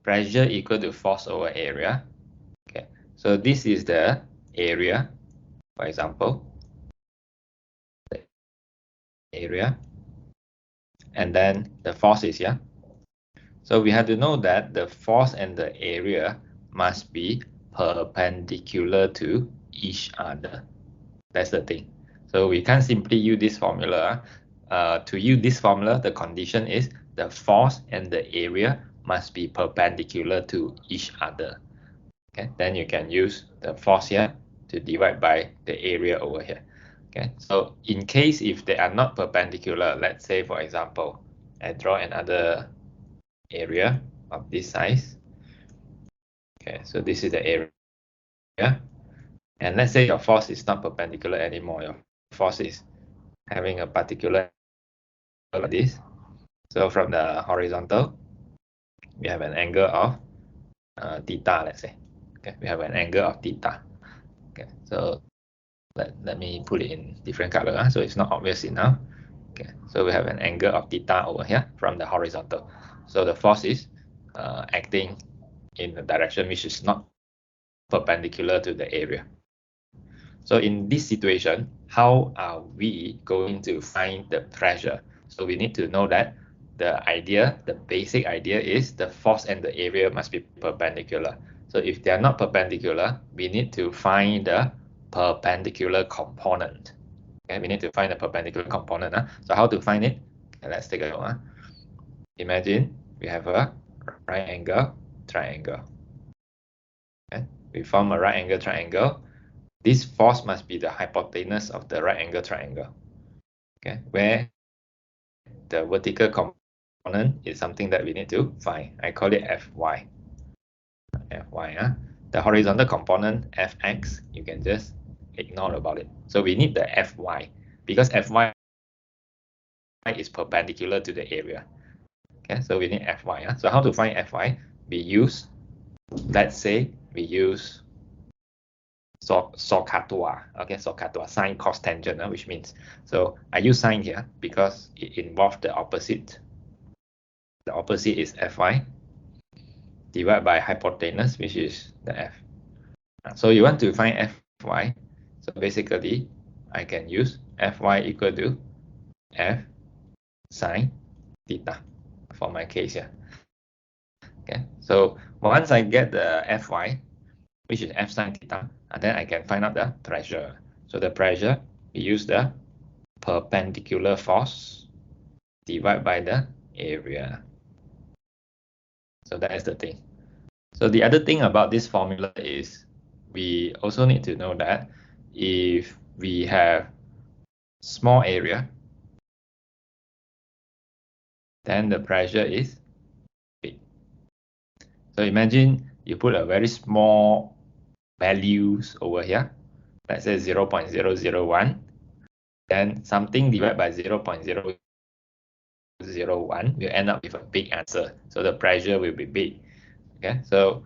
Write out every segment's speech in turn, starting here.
pressure equal to force over area. Okay, so this is the area, for example, the area, and then the force is here. So we have to know that the force and the area must be perpendicular to each other. That's the thing. So we can't simply use this formula. To use this formula, the condition is the force and the area must be perpendicular to each other. Okay, then you can use the force here to divide by the area over here. Okay, so in case if they are not perpendicular, let's say for example, I draw another area of this size. Okay, so this is the area. And let's say your force is not perpendicular anymore. Your force is having a particular like this. So from the horizontal, we have an angle of theta, let's say. Okay, we have an angle of theta. Okay, so let me put it in different color, so it's not obvious enough. Okay, so we have an angle of theta over here from the horizontal. So the force is acting in the direction which is not perpendicular to the area. So in this situation, how are we going to find the pressure? So we need to know that the basic idea is the force and the area must be perpendicular. So if they are not perpendicular, we need to find the perpendicular component. Okay, we need to find the perpendicular component. So how to find it? Okay, let's take a look. Imagine we have a right angle triangle. Okay, we form a right angle triangle. This force must be the hypotenuse of the right angle triangle. Okay, where the vertical component is something that we need to find. I call it Fy. Fy. The horizontal component Fx, you can just ignore about it. So we need the Fy because Fy is perpendicular to the area. Okay, so we need Fy. So how to find Fy? We use, let's say, we use SOHCAHTOA, okay, SOHCAHTOA, sine, cos, tangent, which means, so I use sine here because it involves the opposite. The opposite is Fy divided by hypotenuse, which is the F. So you want to find Fy, so basically I can use Fy equal to F sine theta for my case here. Okay, so once I get the Fy, which is F sine theta, and then I can find out the pressure. So the pressure, we use the perpendicular force divided by the area. So that is the thing. So the other thing about this formula is we also need to know that if we have small area, then the pressure is big. So imagine you put a very small values over here, let's say 0.001, then something divided by 0.001 will end up with a big answer. So the pressure will be big. Okay, so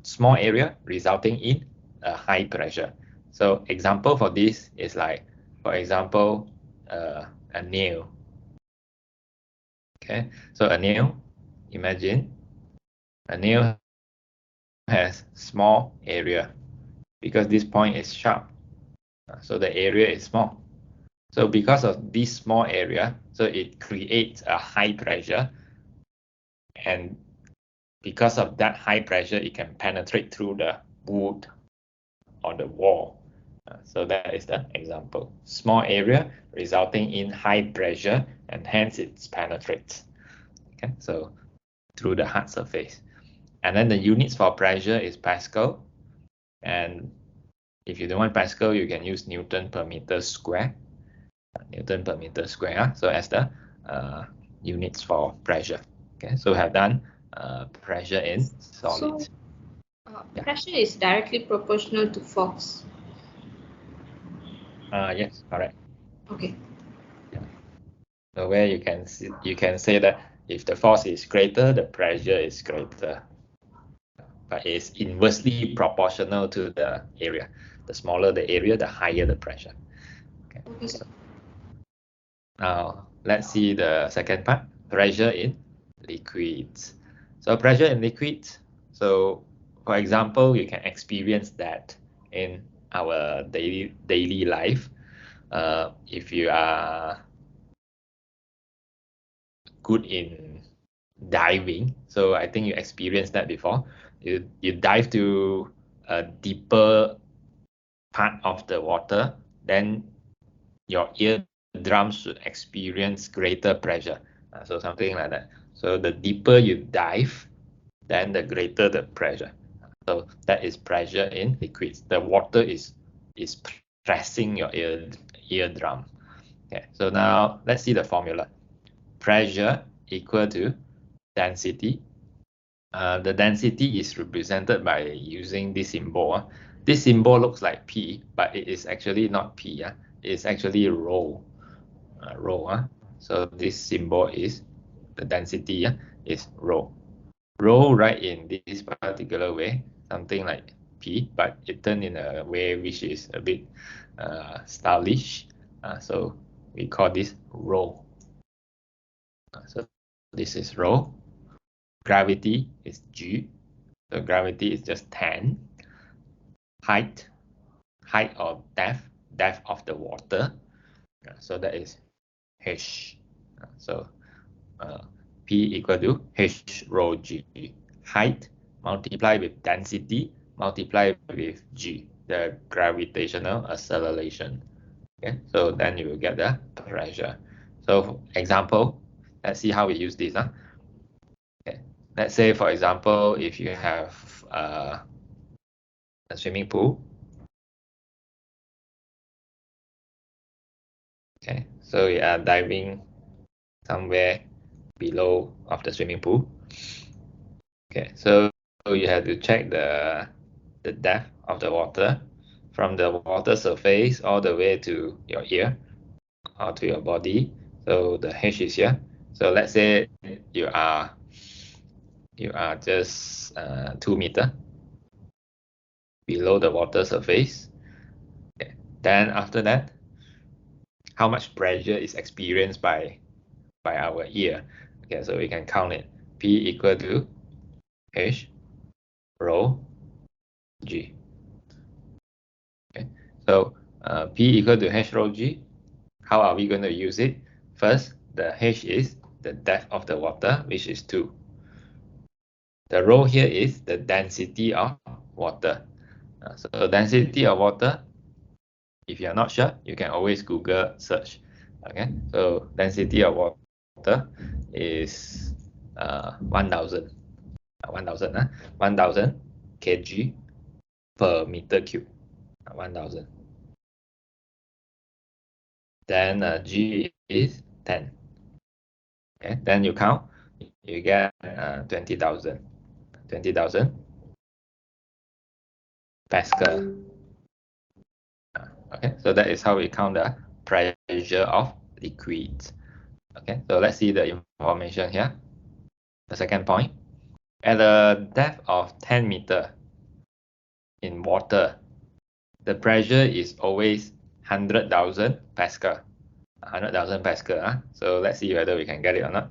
small area resulting in a high pressure. So example for this is like, for example, a nail. Okay, so a nail, imagine a nail has small area because this point is sharp. So the area is small. So because of this small area, so it creates a high pressure, and because of that high pressure, it can penetrate through the wood or the wall. So that is the example. Small area resulting in high pressure, and hence it penetrates. Okay, so through the hard surface. And then the units for pressure is Pascal. And if you don't want Pascal, you can use Newton per meter square. Newton per meter square. So as the units for pressure. Okay, so we have done pressure in solid. So, pressure is directly proportional to force. Yes, correct. Okay. Yeah. So where you can say that if the force is greater, the pressure is greater, but it's inversely proportional to the area. The smaller the area, the higher the pressure. Okay. So now let's see the second part, pressure in liquids. So pressure in liquids, So for example, you can experience that in our daily life. If you are good in diving, so I think you experienced that before. You dive to a deeper part of the water, then your eardrums should experience greater pressure. So something like that. So the deeper you dive, then the greater the pressure. So that is pressure in liquids. The water is pressing your eardrum. Okay, so now let's see the formula. Pressure equal to density. The density is represented by using this symbol. This symbol looks like P, but it is actually not P. It's actually rho. Rho. So this symbol is the density is rho. Rho write in this particular way, something like P, but it turned in a way which is a bit stylish. So we call this rho. So this is rho. Gravity is G. So gravity is just 10. Height or depth of the water. So that is H. So P equal to H rho G. Height multiplied with density multiplied with G, the gravitational acceleration. Okay, so then you will get the pressure. So example, let's see how we use this. Okay. Let's say, for example, if you have a swimming pool. Okay, so we are diving somewhere below of the swimming pool. Okay, so you have to check the depth of the water from the water surface all the way to your ear or to your body. So the H is here. So let's say you are just 2 meters below the water surface. Okay. Then after that, how much pressure is experienced by our ear? Okay, so we can count it. P equal to H rho G. Okay, so P equal to H rho G. How are we going to use it? First, the H is the depth of the water, which is 2. The rho here is the density of water. So density of water, if you're not sure, you can always Google search. Okay, so density of water is 1,000. 1,000 kg per meter cube. 1,000. Then G is 10. Okay, then you count, you get 20,000. 20,000 Pascal. Okay, so that is how we count the pressure of liquids. Okay, so let's see the information here. The second point, at a depth of 10 meter in water, the pressure is always 100,000 Pascal. 100,000 Pascal. So let's see whether we can get it or not.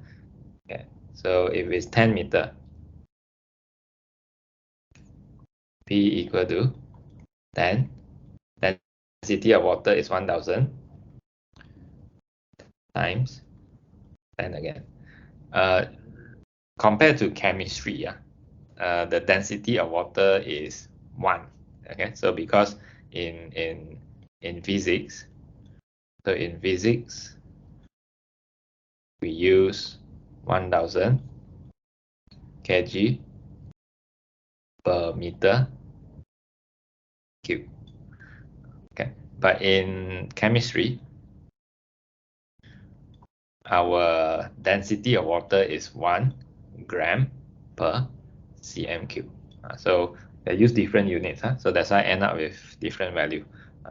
Okay, so if it's 10 meter, P equal to 10, density of water is 1,000 times 10 again. Compared to chemistry, the density of water is 1. Okay, so because in physics, so in physics we use 1,000 kg per meter cube. Okay, but in chemistry, our density of water is 1 gram per cm cube. So they use different units, so that's why I end up with different value.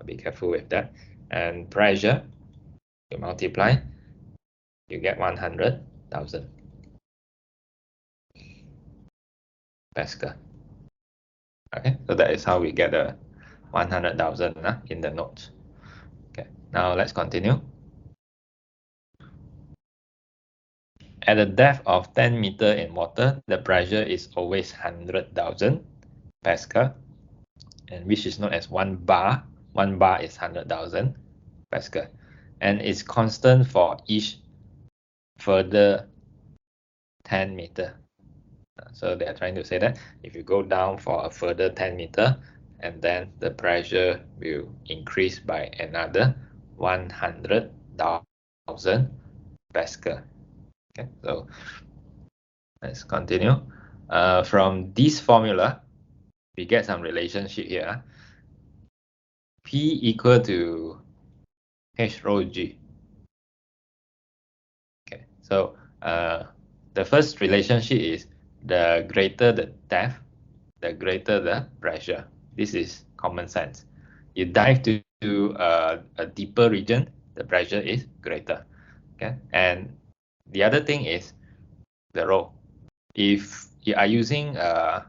Be careful with that. And pressure, you multiply, you get 100,000 Pascal. Okay, so that is how we get the 100,000 in the notes. Okay, now let's continue. At a depth of 10 meter in water, the pressure is always 100,000 Pascal, and which is known as 1 bar. 1 bar is 100,000 Pascal, and it's constant for each further 10 meter. So they are trying to say that if you go down for a further 10 meter, and then the pressure will increase by another 100,000 Pascal. Okay, so let's continue. From this formula, we get some relationship here. P equal to H rho G. Okay, so the first relationship is the greater the depth, the greater the pressure. This is common sense. You dive to a deeper region, the pressure is greater. Okay, and the other thing is the rho. If you are using a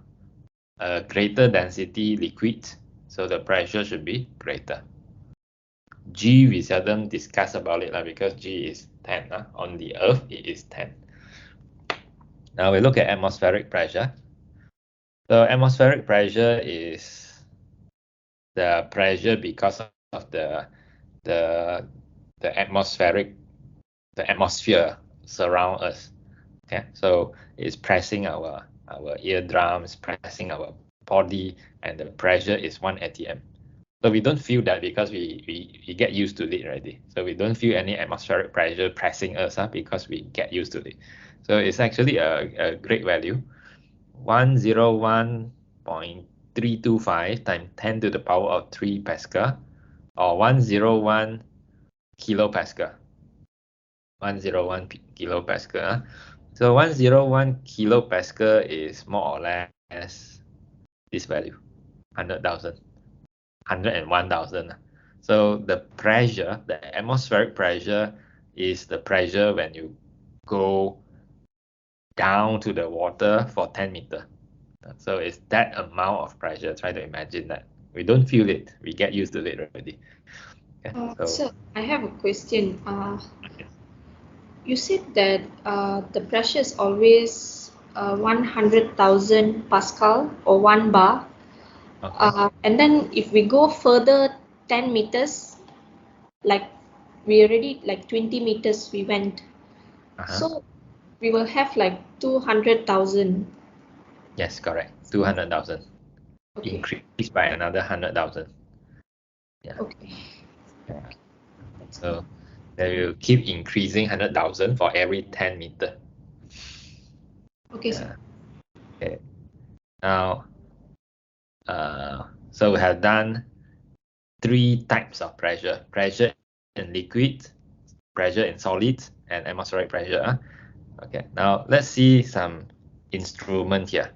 greater density liquid, so the pressure should be greater. G, we seldom discuss about it because G is 10. On the Earth, it is 10. Now we look at atmospheric pressure. So atmospheric pressure is the pressure because of the atmospheric, the atmosphere surround us. Okay, so it's pressing our eardrums, pressing our body, and the pressure is 1 atm. So we don't feel that because we get used to it already. So we don't feel any atmospheric pressure pressing us because we get used to it. So it's actually a great value. 101.325 times 10 to the power of 3 Pascal, or 101 kilopascal. 101 kilopascal. So 101 kilopascal is more or less this value, 100,000, 101,000. So the pressure, the atmospheric pressure, is the pressure when you go down to the water for 10 meters. So it's that amount of pressure. Try to imagine that. We don't feel it. We get used to it already. Okay, So I have a question. You said that the pressure is always 100,000 Pascal or 1 bar. okay. And then if we go further 10 meters, like we already like 20 meters we went. So we will have like 200,000. Yes, correct. 200,000. Okay. Increased by another 100,000. Yeah. Okay. Yeah. So they will keep increasing 100,000 for every 10 meter. Okay. Yeah. Okay. Now, so we have done 3 types of pressure: pressure in liquid, pressure in solids, and atmospheric pressure. Okay. Now let's see some instrument here.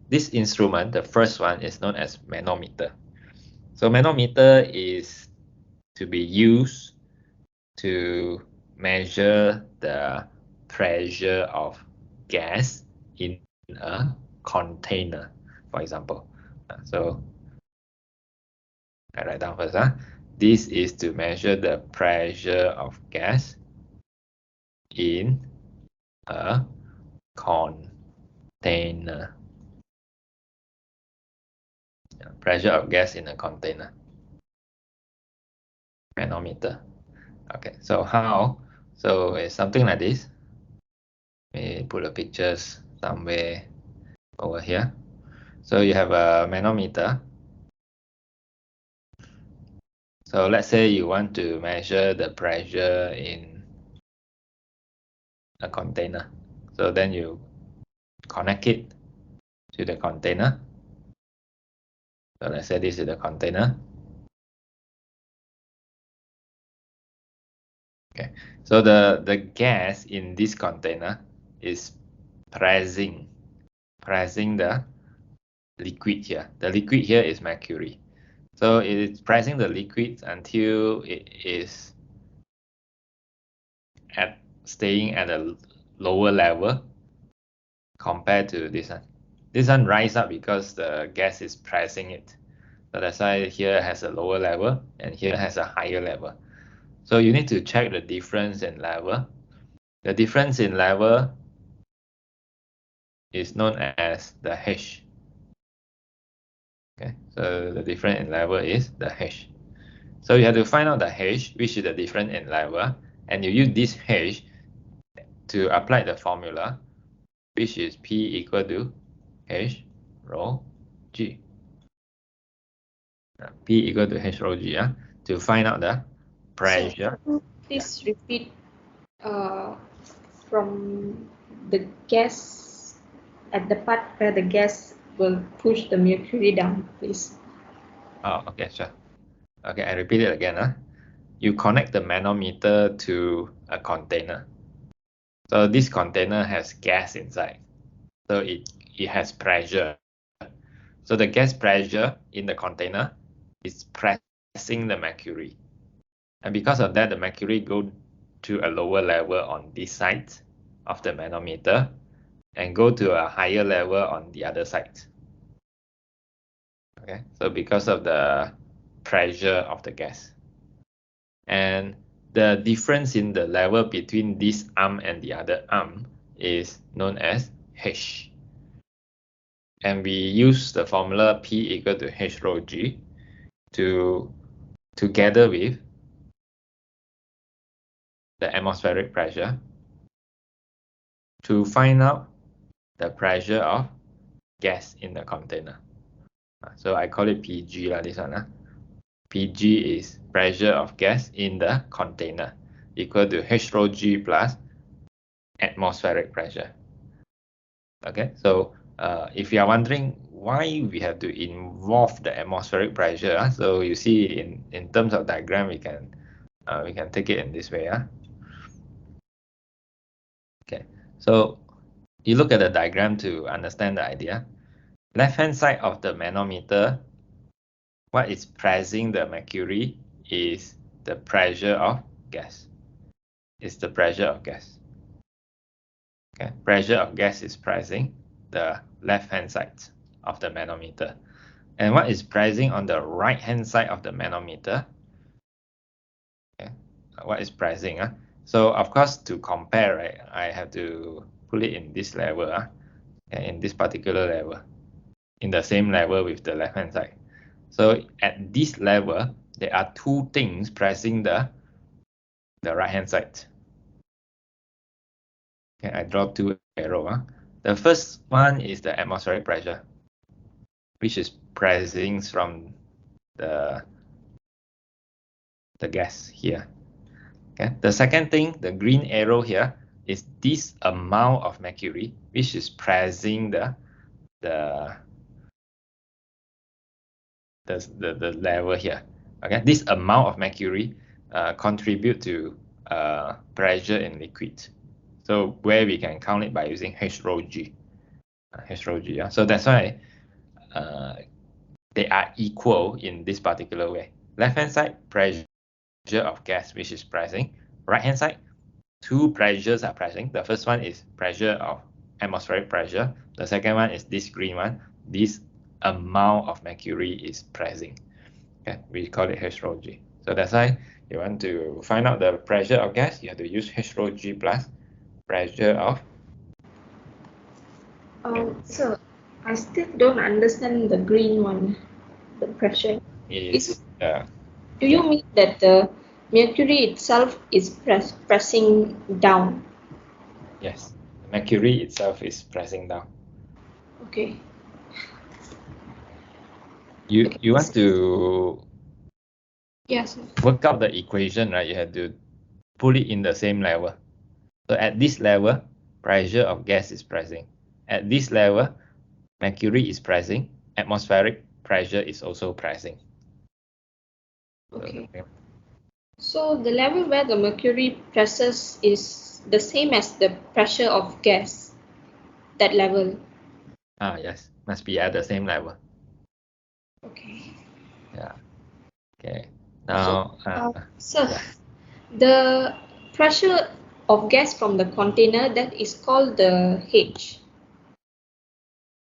This instrument, the first one, is known as manometer. So manometer is to be used to measure the pressure of gas in a container, for example. So I write down first. This is to measure the pressure of gas in a container. Pressure of gas in a container. Manometer. Okay, so how? So it's something like this. We put the pictures somewhere over here. So you have a manometer. So let's say you want to measure the pressure in a container. So then you connect it to the container. So let's say this is the container. Okay, so the gas in this container is pressing the liquid here. The liquid here is mercury. So it is pressing the liquid until it is staying at a lower level compared to this one. This one rise up because the gas is pressing it. So that's why here has a lower level and here has a higher level. So you need to check the difference in level. The difference in level is known as the H. Okay, so the difference in level is the H. So you have to find out the H, which is the difference in level, and you use this H to apply the formula, which is P equal to H rho G. P equal to H rho G, to find out the pressure. So, please repeat from the gas at the part where the gas will push the mercury down, please. Oh, okay, sure. Okay, I repeat it again. You connect the manometer to a container. So this container has gas inside. So it has pressure. So the gas pressure in the container is pressing the mercury. And because of that, the mercury goes to a lower level on this side of the manometer and go to a higher level on the other side. Okay, so because of the pressure of the gas. And the difference in the level between this arm and the other arm is known as H. And we use the formula P equal to H rho G together with the atmospheric pressure to find out the pressure of gas in the container. So I call it PG this one. PG is pressure of gas in the container equal to H rho G plus atmospheric pressure. Okay, so if you are wondering why we have to involve the atmospheric pressure, so you see in terms of diagram we can take it in this way. Okay, so you look at the diagram to understand the idea. Left hand side of the manometer, what is pressing the mercury is the pressure of gas. It's the pressure of gas. Okay, pressure of gas is pressing the left hand side of the manometer. And what is pressing on the right hand side of the manometer? Okay, what is pressing? So of course, to compare, right, I have to put it in this level, okay, in this particular level, in the same level with the left hand side. So at this level, there are two things pressing the right hand side. Okay, I draw two arrows. The first one is the atmospheric pressure, which is pressing from the gas here. Okay. The second thing, the green arrow here, is this amount of mercury, which is pressing the level here. Okay, this amount of mercury contribute to pressure in liquid. So where we can count it by using H rho G. H rho G. So that's why they are equal in this particular way. Left hand side, pressure of gas, which is pressing. Right hand side, two pressures are pressing. The first one is pressure of atmospheric pressure. The second one is this green one. This amount of mercury is pressing. Okay, we call it H rho G. So that's why you want to find out the pressure of gas, you have to use H rho G plus pressure of. So I still don't understand the green one, the pressure. Do you mean that the mercury itself is pressing down? Yes, mercury itself is pressing down. Okay. You want to Yes. work out the equation, right? You have to put it in the same level. So at this level, pressure of gas is pressing. At this level, mercury is pressing. Atmospheric pressure is also pressing. Okay. So the level where the mercury presses is the same as the pressure of gas, that level? Yes, must be at the same level. Okay. Yeah. Okay. Now, so the pressure of gas from the container, that is called the H.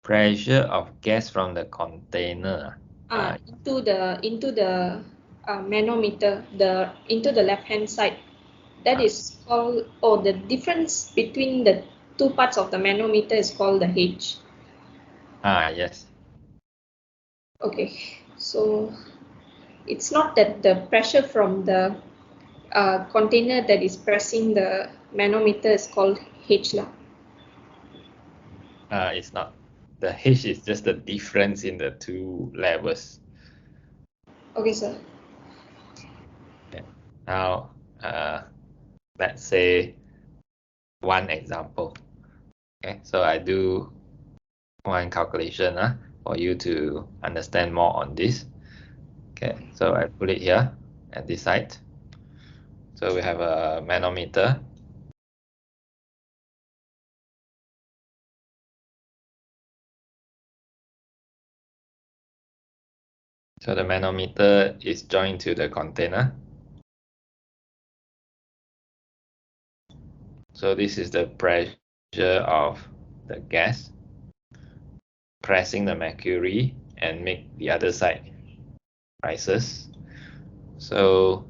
Pressure of gas from the container. Into the manometer, into the left hand side. That is called, oh, the difference between the two parts of the manometer is called the H. Yes. Okay, so it's not that the pressure from the container that is pressing the manometer is called H lah. It's not. The H is just the difference in the two levels. Okay, sir. Okay. Now, let's say one example. Okay, so I do one calculation for you to understand more on this. Okay, so I put it here at this side. So we have a manometer. So the manometer is joined to the container. So this is the pressure of the gas pressing the mercury and make the other side rises. So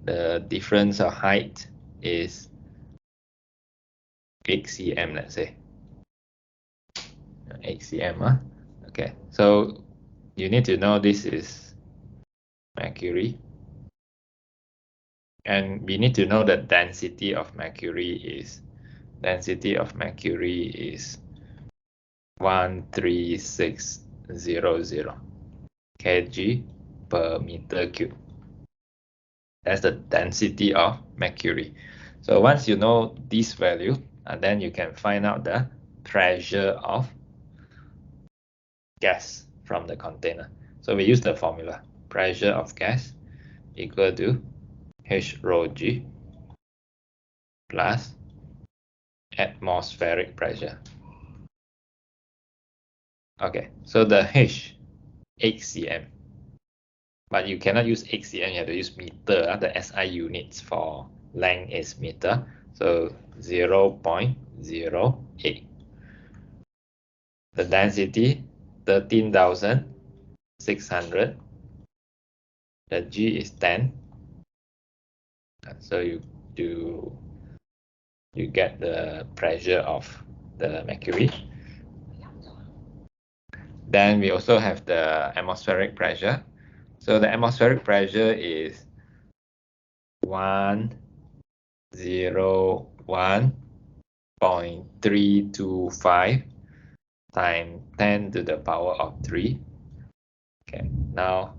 the difference of height is 8 cm, let's say. 8 cm. Okay, so you need to know this is mercury. And we need to know the density of mercury is 13600 kg per meter cube. That's the density of mercury. So once you know this value, then you can find out the pressure of gas from the container. So we use the formula: pressure of gas equal to H rho G plus atmospheric pressure. Okay, so the H, 8 cm. But you cannot use 8 cm, you have to use meter. The SI units for length is meter. So 0.08. The density, 13,600. The G is 10. So you get the pressure of the mercury. Then we also have the atmospheric pressure. So the atmospheric pressure is 101.325 times 10 to the power of 3. Okay, now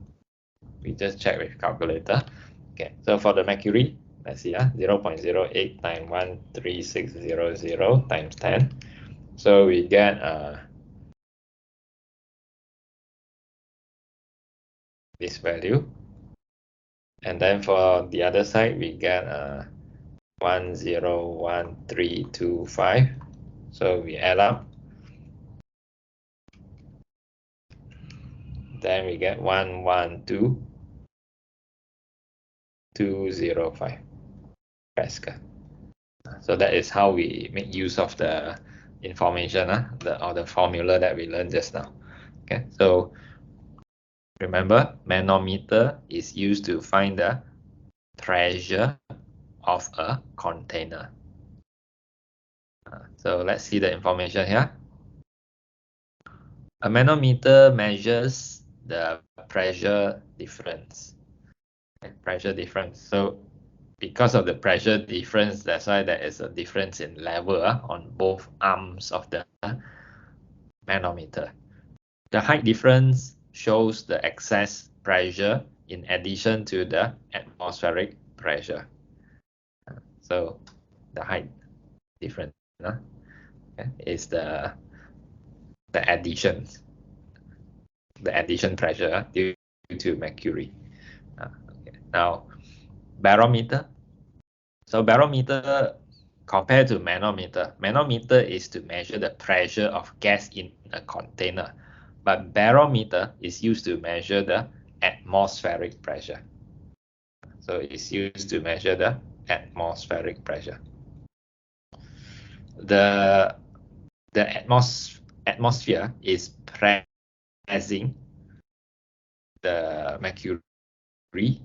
we just check with calculator. Okay, so for the mercury, let's see, 0.08 times 13600 times 10. So we get this value. And then for the other side, we get 101325. So we add up. Then we get 112205 Pascal. So that is how we make use of the information, or the formula that we learned just now. Okay, so remember, manometer is used to find the pressure of a container. So let's see the information here. A manometer measures the pressure difference. Pressure difference. So because of the pressure difference, that's why there is a difference in level on both arms of the manometer. The height difference shows the excess pressure in addition to the atmospheric pressure. So the height difference is the addition pressure due to mercury. Okay. Now barometer. So barometer compared to manometer, manometer is to measure the pressure of gas in a container, but barometer is used to measure the atmospheric pressure. So it's used to measure the atmospheric pressure. The atmosphere is pressing the mercury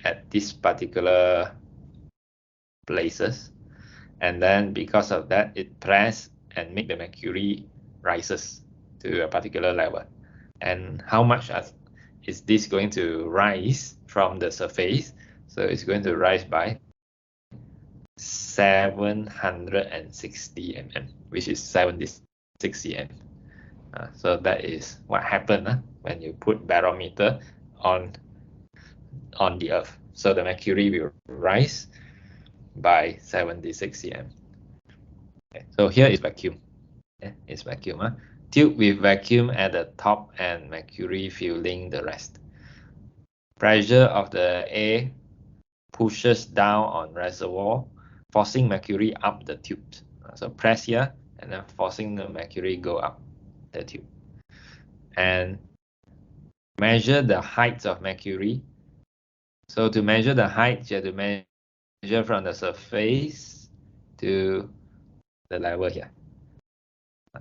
at this particular places, and then because of that, it press and make the mercury rises to a particular level. And how much is this going to rise from the surface? So it's going to rise by 760 mm, which is 76 cm. So that is what happened when you put barometer on the Earth. So the mercury will rise by 76 cm. Okay, so here is vacuum. It's vacuum. Tube with vacuum at the top and mercury filling the rest. Pressure of the air pushes down on reservoir, forcing mercury up the tube. So press here and then forcing the mercury go up the tube. And measure the height of mercury. So to measure the height, you have to measure from the surface to the level here.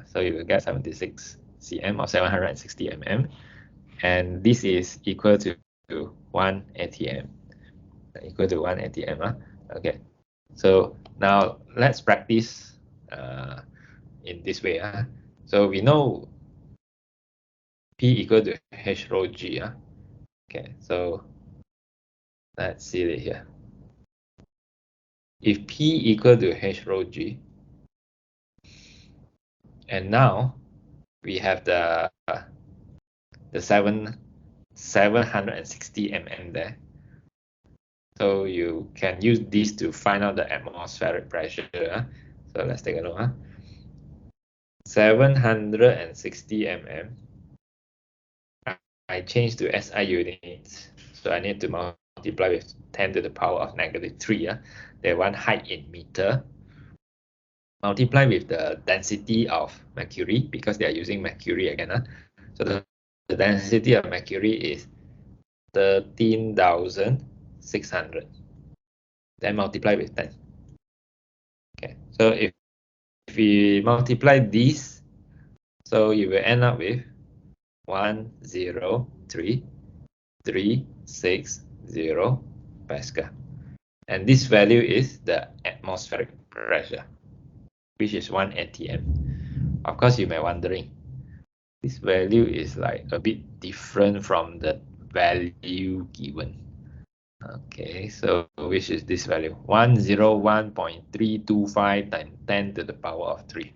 So you will get 76 cm or 760 mm. And this is equal to 1 atm. Equal to 1 atm. Okay. So now let's practice in this way. So we know P equal to H rho G. Okay, so let's see it here. If P equal to H rho G, and now we have the 760 mm there. So you can use this to find out the atmospheric pressure. So let's take a look. 760 mm. I change to SI units. So I need to multiply with 10 to the power of -3. They want height in meter. Multiply with the density of mercury because they are using mercury again. So the density of mercury is 13,600. Then multiply with 10. Okay, so if we multiply this, so you will end up with 103,360 Pascal. And this value is the atmospheric pressure, which is 1 atm. Of course, you may wondering, this value is like a bit different from the value given. Okay, so which is this value? 101.325 times 10 to the power of 3.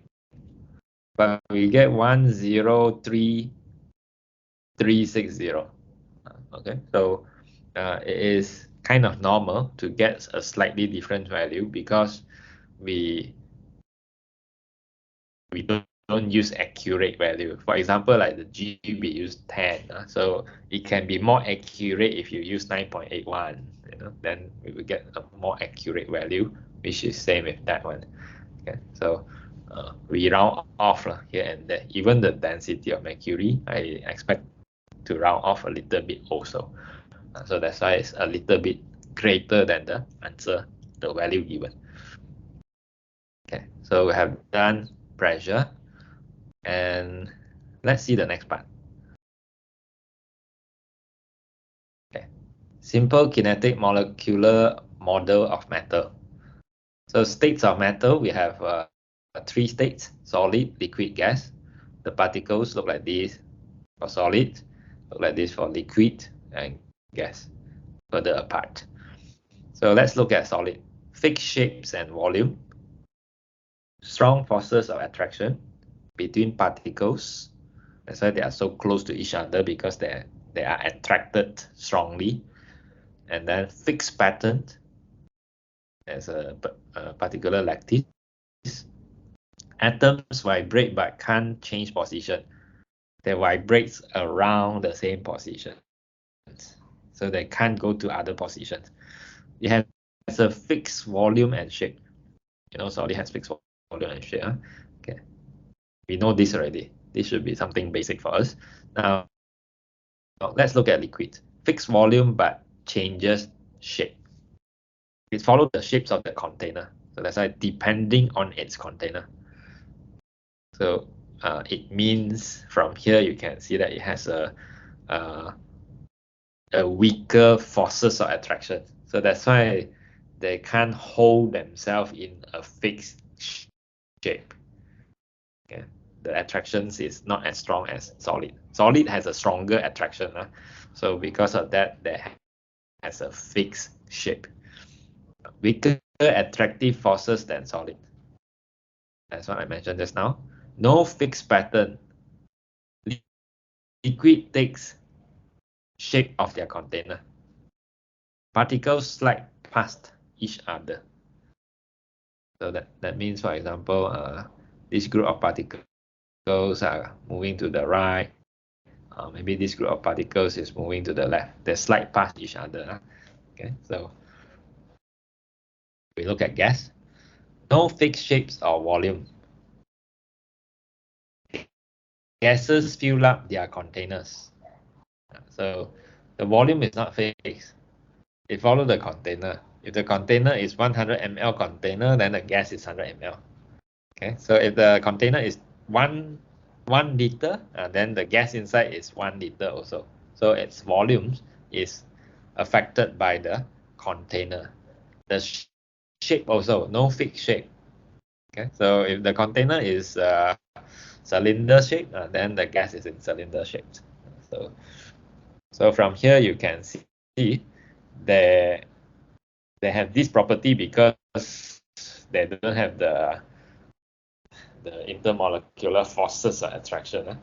But we get 103,360. Okay, so it is kind of normal to get a slightly different value because we don't use accurate value. For example, like the G, we use 10. So it can be more accurate if you use 9.81. Then we will get a more accurate value, which is same with that one. Okay, so we round off here and there. Even the density of mercury, I expect to round off a little bit also. So that's why it's a little bit greater than the answer, the value given. Okay, so we have done pressure, and let's see the next part. Okay, simple kinetic molecular model of matter. So states of matter, we have 3 states: solid, liquid, gas. The particles look like this for solid, look like this for liquid, and gas further apart. So let's look at solid. Fixed shapes and volume. Strong forces of attraction between particles. That's why they are so close to each other, because they are attracted strongly. And then fixed pattern. There's a particular like this. Atoms vibrate but can't change position. They vibrate around the same position. So they can't go to other positions. It has a fixed volume and shape. Solid has fixed volume and shape. Okay, we know this already. This should be something basic for us. Now, let's look at liquid. Fixed volume but changes shape. It follows the shapes of the container. So that's why depending on its container. So it means from here you can see that it has a a weaker forces of attraction. So that's why they can't hold themselves in a fixed shape. Okay. The attractions is not as strong as solid. Solid has a stronger attraction. So because of that, they has a fixed shape. Weaker attractive forces than solid. That's what I mentioned just now. No fixed pattern. Liquid takes shape of their container. Particles slide past each other. So that means, for example, this group of particles are moving to the right. Maybe this group of particles is moving to the left. They slide past each other. Okay, so we look at gas. No fixed shapes or volume. Gases fill up their containers. So the volume is not fixed. It follows the container. If the container is 100 ml container, then the gas is 100 ml. Okay, so if the container is one liter, then the gas inside is 1 liter also. So its volumes is affected by the container. The shape also, no fixed shape. Okay, so if the container is cylinder shape, then the gas is in cylinder shape. So from here you can see they have this property because they don't have the intermolecular forces of attraction.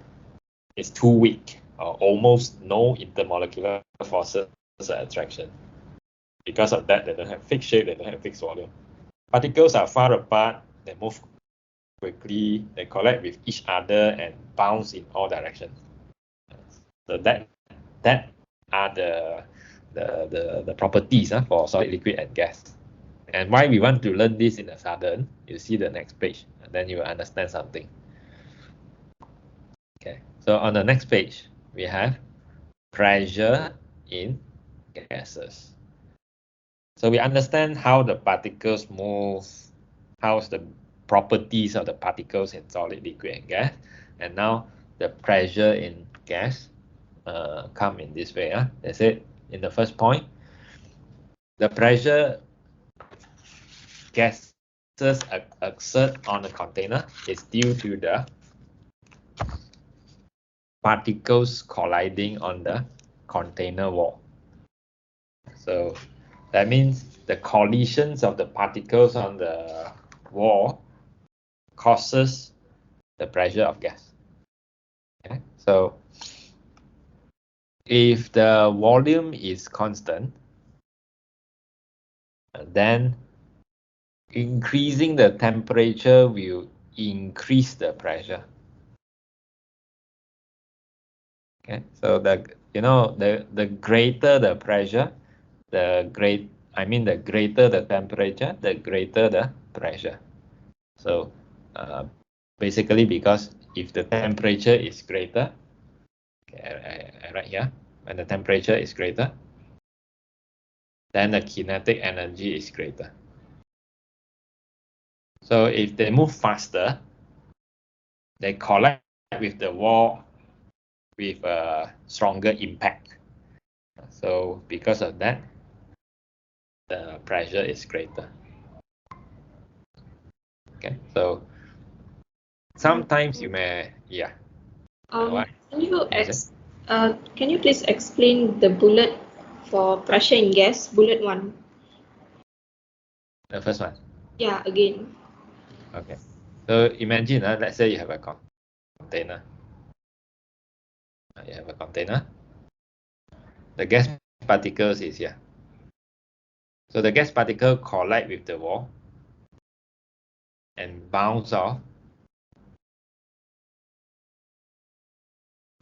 It's too weak, or almost no intermolecular forces of attraction. Because of that, they don't have fixed shape, they don't have fixed volume. Particles are far apart, they move quickly, they collide with each other and bounce in all directions. So that are the properties for solid, liquid, and gas. And why we want to learn this in a sudden, you see the next page, and then you will understand something. Okay, so on the next page, we have pressure in gases. So we understand how the particles move, how's the properties of the particles in solid, liquid, and gas. And now the pressure in gas come in this way. That's it. In the first point, the pressure gases exert on the container is due to the particles colliding on the container wall. So that means the collisions of the particles on the wall causes the pressure of gas. Okay? So if the volume is constant, then increasing the temperature will increase the pressure. Okay, so the greater the pressure, the greater the temperature, the greater the pressure. So basically, because if the temperature is greater, okay, I write here, when the temperature is greater, then the kinetic energy is greater. So if they move faster, they collide with the wall with a stronger impact. So because of that, the pressure is greater. Okay, so sometimes you may, what? Can you please explain the bullet for pressure in gas? Bullet 1. The first one. Yeah, again. Okay. So imagine, let's say you have a container. You have a container. The gas particles is here. So the gas particle collide with the wall and bounce off,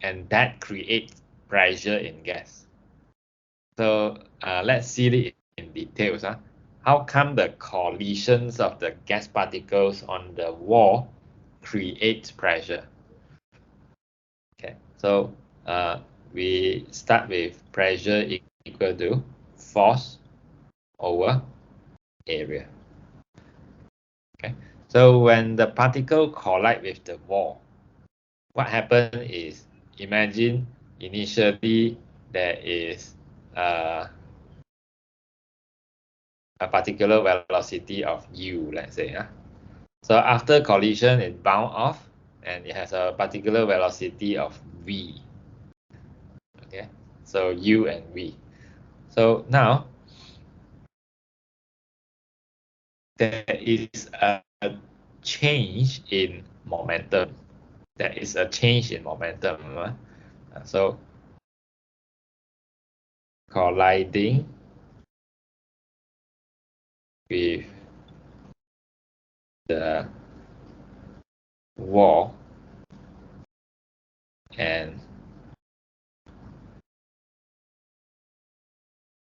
and that creates pressure in gas. So let's see it in details. How come the collisions of the gas particles on the wall create pressure? Okay, so we start with pressure equal to force over area. Okay, so when the particle collide with the wall, what happens is, imagine initially there is a particular velocity of u, let's say. So after collision, it bound off, and it has a particular velocity of v. Okay, so u and v. So now there is a change in momentum. There is a change in momentum. So colliding with the wall and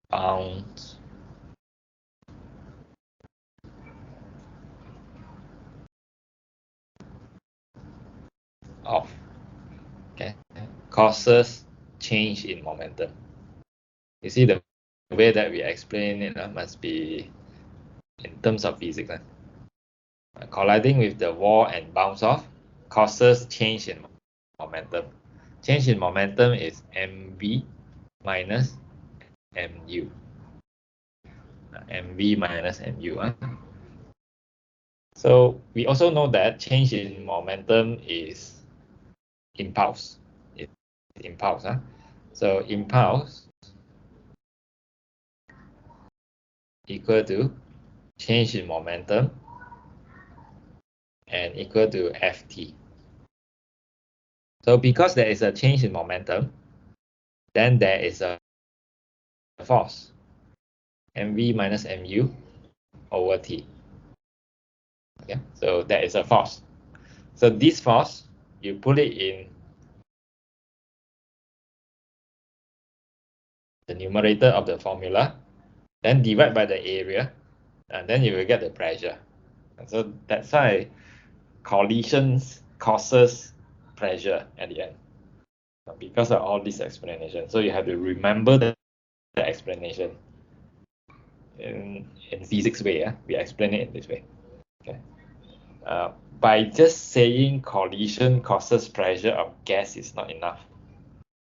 bounce off, okay, causes change in momentum. You see, the way that we explain it must be in terms of physics. Colliding with the wall and bounce off causes change in momentum. Change in momentum is mv minus mu. mv minus mu. So we also know that change in momentum is impulse. It's impulse. So impulse equal to change in momentum and equal to ft. So because there is a change in momentum, then there is a force, mv minus mu over t. Okay, so there is a force. So this force, you put it in the numerator of the formula, then divide by the area, and then you will get the pressure. And so that's why collisions causes pressure at the end, because of all this explanation. So you have to remember the explanation in physics way. We explain it in this way. Okay. By just saying collision causes pressure of gas is not enough.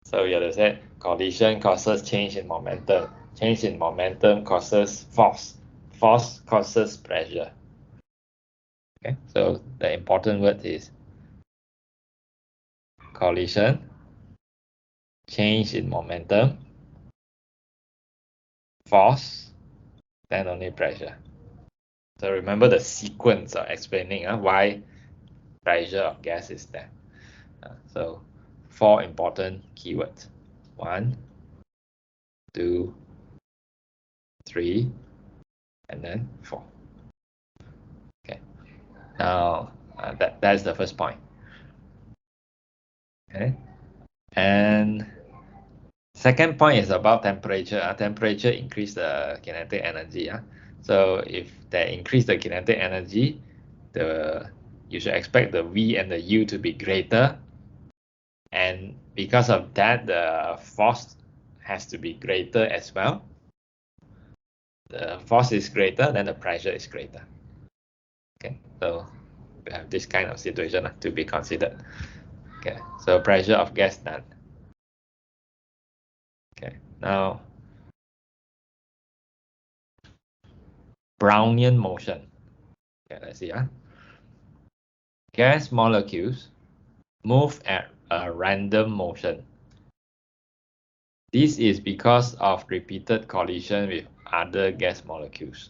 So you have to say collision causes change in momentum. Change in momentum causes force. Force causes pressure. Okay, so the important word is collision, change in momentum, force, then only pressure. So remember the sequence of explaining why pressure of gas is there. So 4 important keywords. 1, 2, 3, and then 4. Okay. Now that's the first point. Okay. And second point is about temperature. Temperature increase the kinetic energy. So if they increase the kinetic energy, you should expect the V and the U to be greater. And because of that, the force has to be greater as well. The force is greater, then the pressure is greater. Okay, so we have this kind of situation to be considered. Okay, so pressure of gas done. Okay, now Brownian motion. Okay, let's see. Gas molecules move at a random motion. This is because of repeated collision with other gas molecules.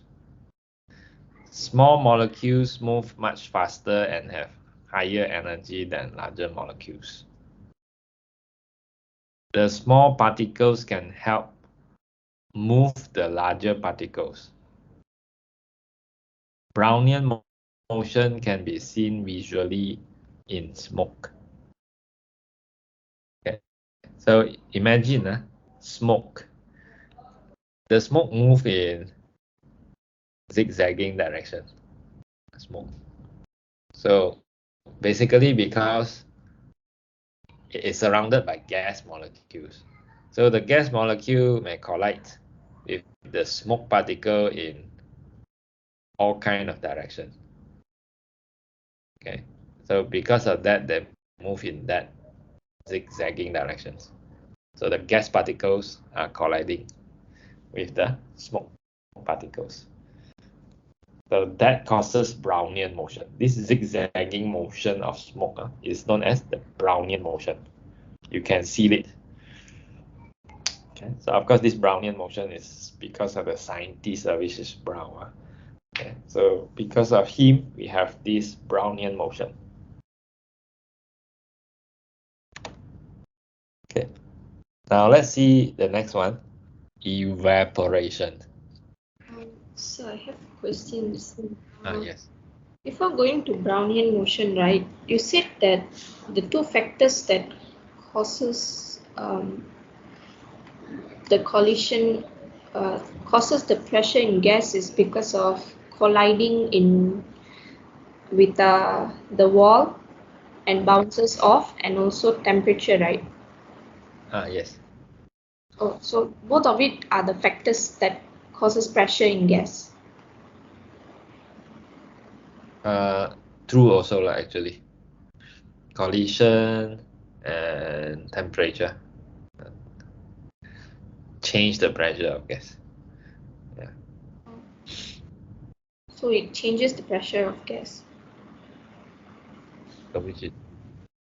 Small molecules move much faster and have higher energy than larger molecules. The small particles can help move the larger particles. Brownian motion can be seen visually in smoke. Okay. So imagine smoke. The smoke moves in zigzagging direction. Smoke. So basically, because it is surrounded by gas molecules, so the gas molecule may collide with the smoke particle in all kind of directions. Okay, so because of that, they move in that zigzagging directions. So the gas particles are colliding with the smoke particles. So that causes Brownian motion. This zigzagging motion of smoke is known as the Brownian motion. You can see it. Okay. So of course this Brownian motion is because of the scientist which is Brown. Okay. So because of him, we have this Brownian motion. Okay. Now let's see the next one, evaporation. So I have questions. Yes. If we're going to Brownian motion, right? You said that the two factors that causes the collision causes the pressure in gas is because of colliding in with the wall and bounces off, and also temperature, right? Yes. Oh, so both of it are the factors that causes pressure in gas. True also actually. Collision and temperature change the pressure of gas. Yeah. So it changes the pressure of gas.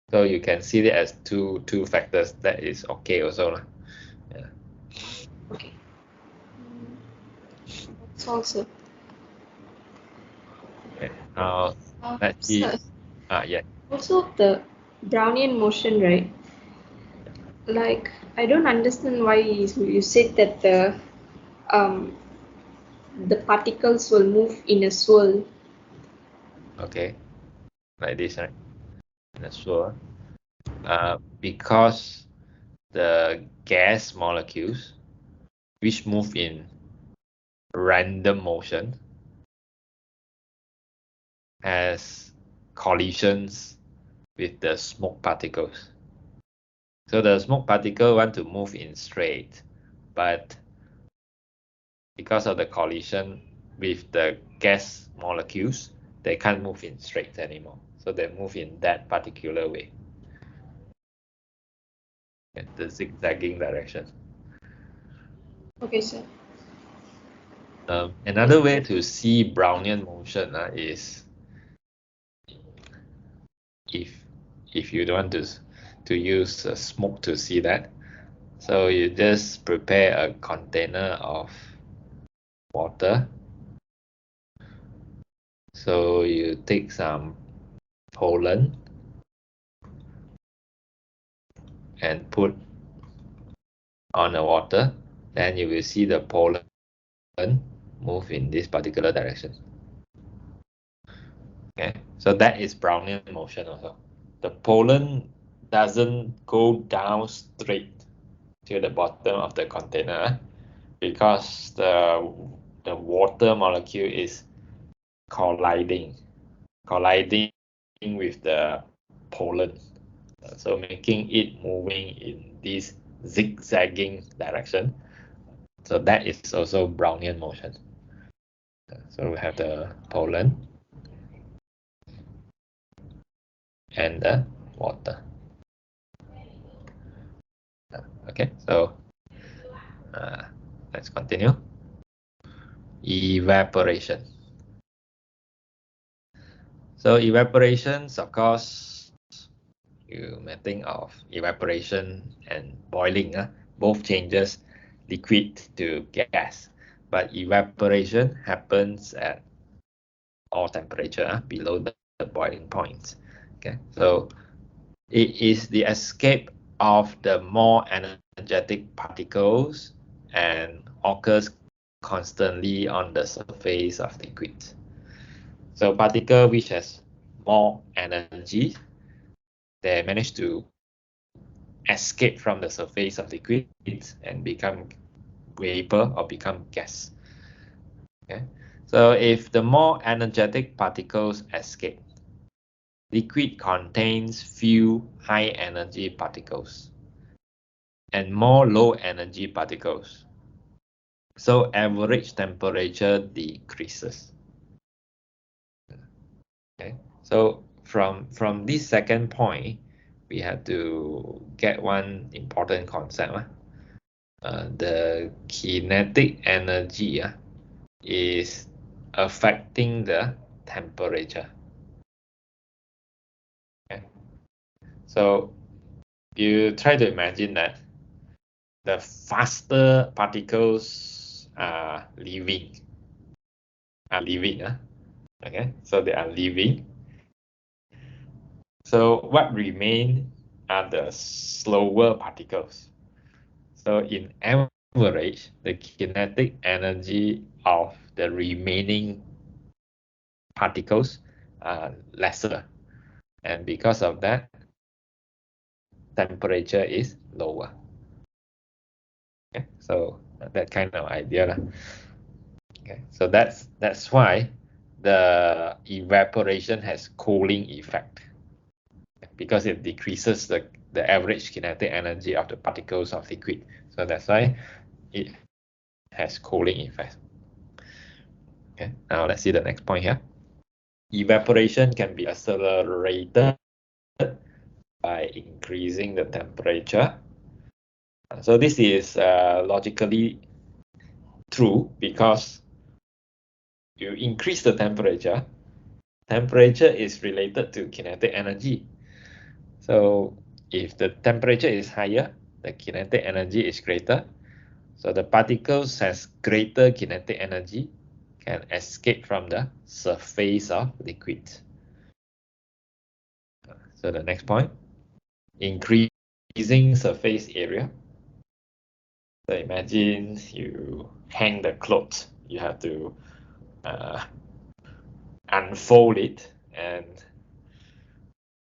So you can see it as two factors. That is okay also. Yeah. Okay. That's also. Okay. Now let's see. Yeah. Also the Brownian motion, right? Like I don't understand why you said that um the particles will move in a swirl. Okay. Like this, right? That's sure. Because the gas molecules which move in random motion has collisions with the smoke particles. So the smoke particle want to move in straight, but because of the collision with the gas molecules, they can't move in straight anymore. So they move in that particular way, the zigzagging direction. Okay, sir. Another way to see Brownian motion is if you don't want to use smoke to see that, so you just prepare a container of water. So you take some pollen and put on the water, then you will see the pollen move in this particular direction. Okay, so that is Brownian motion also. The pollen doesn't go down straight to the bottom of the container because the water molecule is colliding with the pollen, so making it moving in this zigzagging direction. So that is also Brownian motion. So we have the pollen and the water. Okay, so let's continue. Evaporation. So evaporations, of course, you may think of evaporation and boiling. Both changes liquid to gas, but evaporation happens at all temperature below the boiling point. Okay, so it is the escape of the more energetic particles and occurs constantly on the surface of liquid. So particle which has more energy, they manage to escape from the surface of liquid and become vapor or become gas. Okay? So if the more energetic particles escape, liquid contains few high energy particles and more low energy particles. So average temperature decreases. Okay. So from this second point, we have to get one important concept. The kinetic energy is affecting the temperature. Okay? So you try to imagine that the faster particles are leaving. Okay, so they are leaving. So what remain are the slower particles. So in average, the kinetic energy of the remaining particles are lesser. And because of that, temperature is lower. Okay, so that kind of idea. Okay, so that's why the evaporation has cooling effect, because it decreases the average kinetic energy of the particles of liquid. So that's why it has cooling effect. Okay, now let's see the next point here. Evaporation can be accelerated by increasing the temperature. So this is logically true, because you increase the temperature is related to kinetic energy. So if the temperature is higher, the kinetic energy is greater. So the particles has greater kinetic energy, can escape from the surface of liquid. So the next point, increasing surface area. So imagine you hang the clothes, you have to unfold it and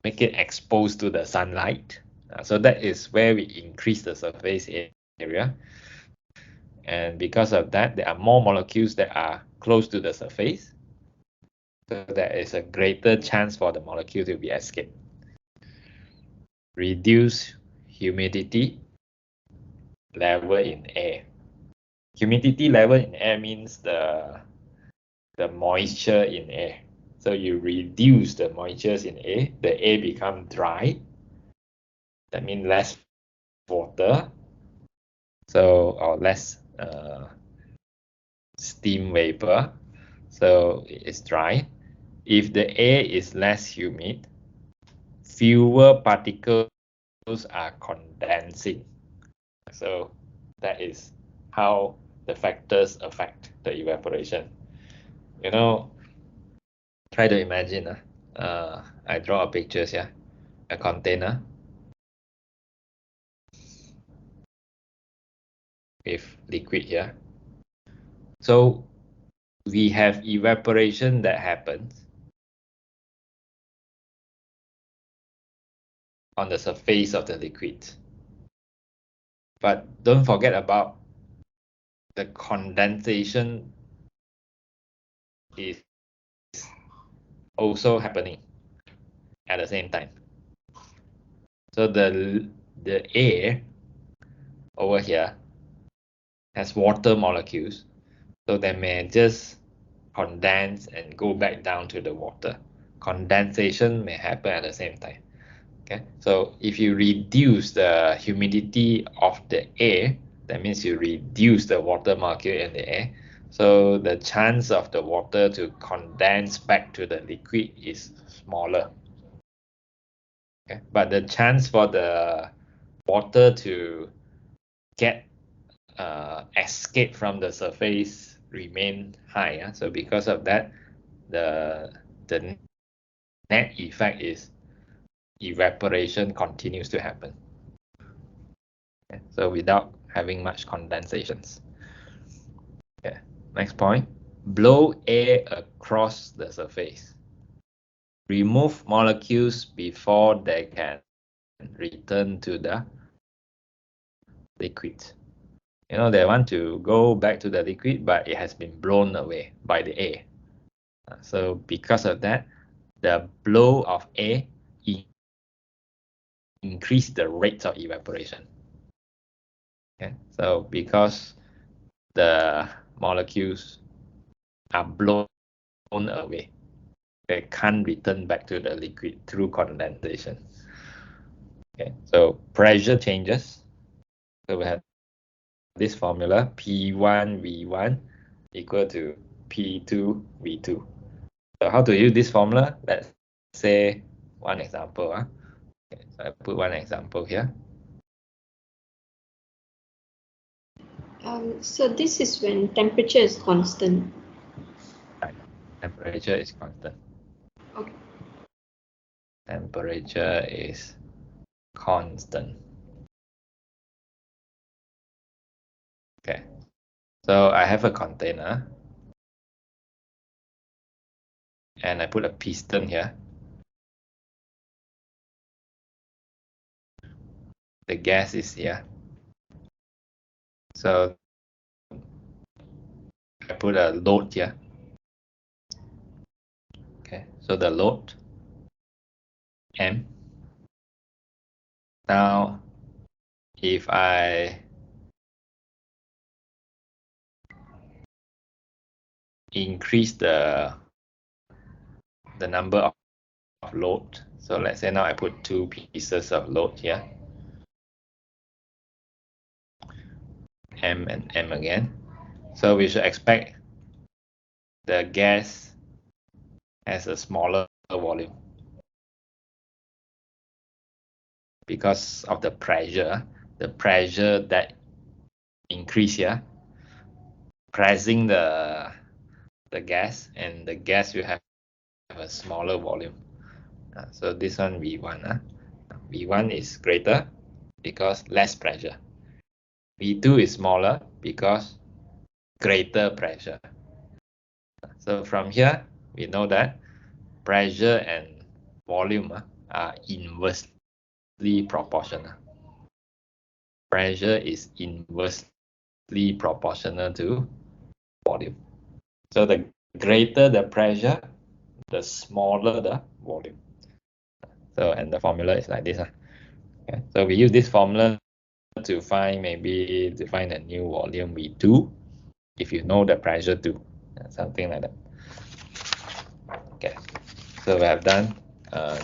make it exposed to the sunlight. So that is where we increase the surface area. And because of that, there are more molecules that are close to the surface. So there is a greater chance for the molecule to be escaped. Reduce humidity level in air. Humidity level in air means the moisture in air. So you reduce the moistures in air, the air become dry. That means less water, so or less steam vapor, so it's dry. If the air is less humid, fewer particles are condensing. So that is how the factors affect the evaporation. You know, try to imagine. I draw a picture here, a container with liquid here. So we have evaporation that happens on the surface of the liquid. But don't forget about the condensation is also happening at the same time. So the air over here has water molecules, so they may just condense and go back down to the water. Condensation may happen at the same time. Okay, so if you reduce the humidity of the air, that means you reduce the water molecule in the air. So the chance of the water to condense back to the liquid is smaller. Okay, but the chance for the water to get escape from the surface remain high. So because of that, the net effect is evaporation continues to happen. Okay, so without having much condensations. Okay, next point. Blow air across the surface. Remove molecules before they can return to the liquid. You know, they want to go back to the liquid, but it has been blown away by the air. So because of that, the blow of air increase the rate of evaporation. Okay, so because the molecules are blown away, they can't return back to the liquid through condensation. Okay, so pressure changes. So we have this formula, P1 V1 equal to P2 V2. So how to use this formula? Let's say one example. Okay, so I put one example here. So this is when temperature is constant. Right. Temperature is constant. Okay. Temperature is constant. Okay, so I have a container and I put a piston here. The gas is here. So I put a load here. Okay, so the load M. Now, if I increase the number of load, so let's say now I put two pieces of load here, M and M again. So we should expect the gas has a smaller volume because of the pressure that increase here, pressing the gas, and the gas will have a smaller volume. So this one V1. V1 is greater because less pressure. V2 is smaller because greater pressure. So from here, we know that pressure and volume are inversely proportional. Pressure is inversely proportional to volume. So the greater the pressure, the smaller the volume. So, and the formula is like this. Okay. So we use this formula to find a new volume V2 if you know the pressure too, something like that. Okay, so we have done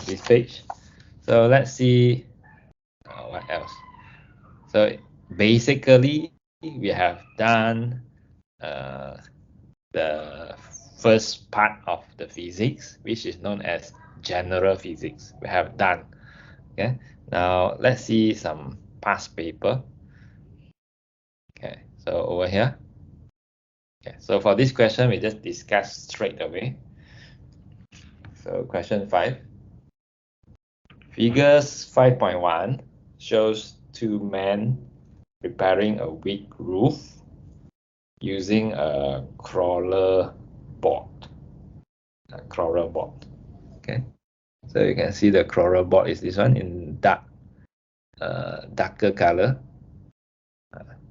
this page. So let's see what else. So basically we have done the first part of the physics, which is known as general physics. We have done. Okay, now let's see some past paper. Okay, so over here. Okay, so for this question, we just discuss straight away. So question 5. Figures 5.1 shows two men repairing a weak roof using a crawler board. Okay, so you can see the crawler board is this one in darker color.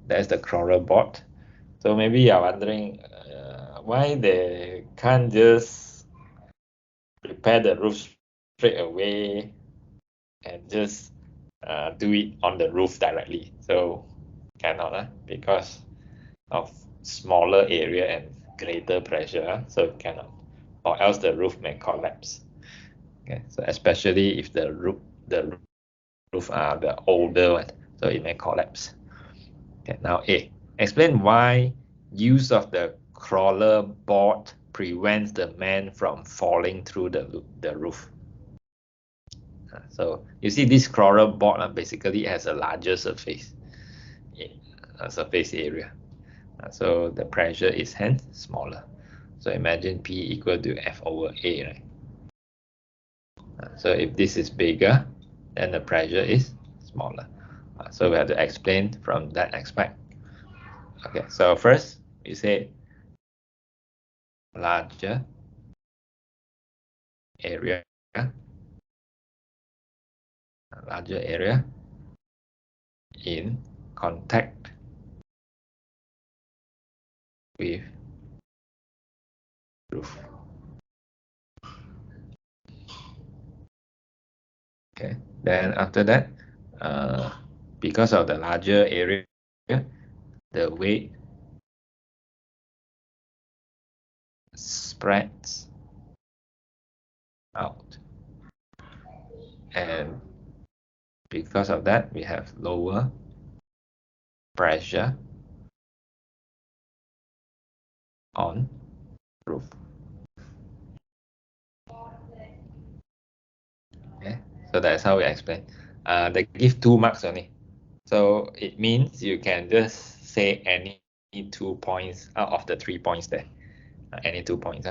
That's the crawler board. So maybe you're wondering why they can't just repair the roof straight away and just do it on the roof directly. So cannot, because of smaller area and greater pressure, so cannot, or else the roof may collapse. Okay, so especially if the roof are the older one, so it may collapse. Okay, now A, explain why use of the crawler board prevents the man from falling through the roof. So you see this crawler board basically has a larger surface area. So the pressure is hence smaller. So imagine P equal to F over A, right? So if this is bigger, then the pressure is smaller. So we have to explain from that aspect. Okay, so first we say larger area, in contact with roof. Okay, then after that, because of the larger area, the weight spreads out, and because of that, we have lower pressure on roof. Okay, so that's how we explain. They give 2 marks only. So it means you can just say any 2 points out of the 3 points there. Any 2 points.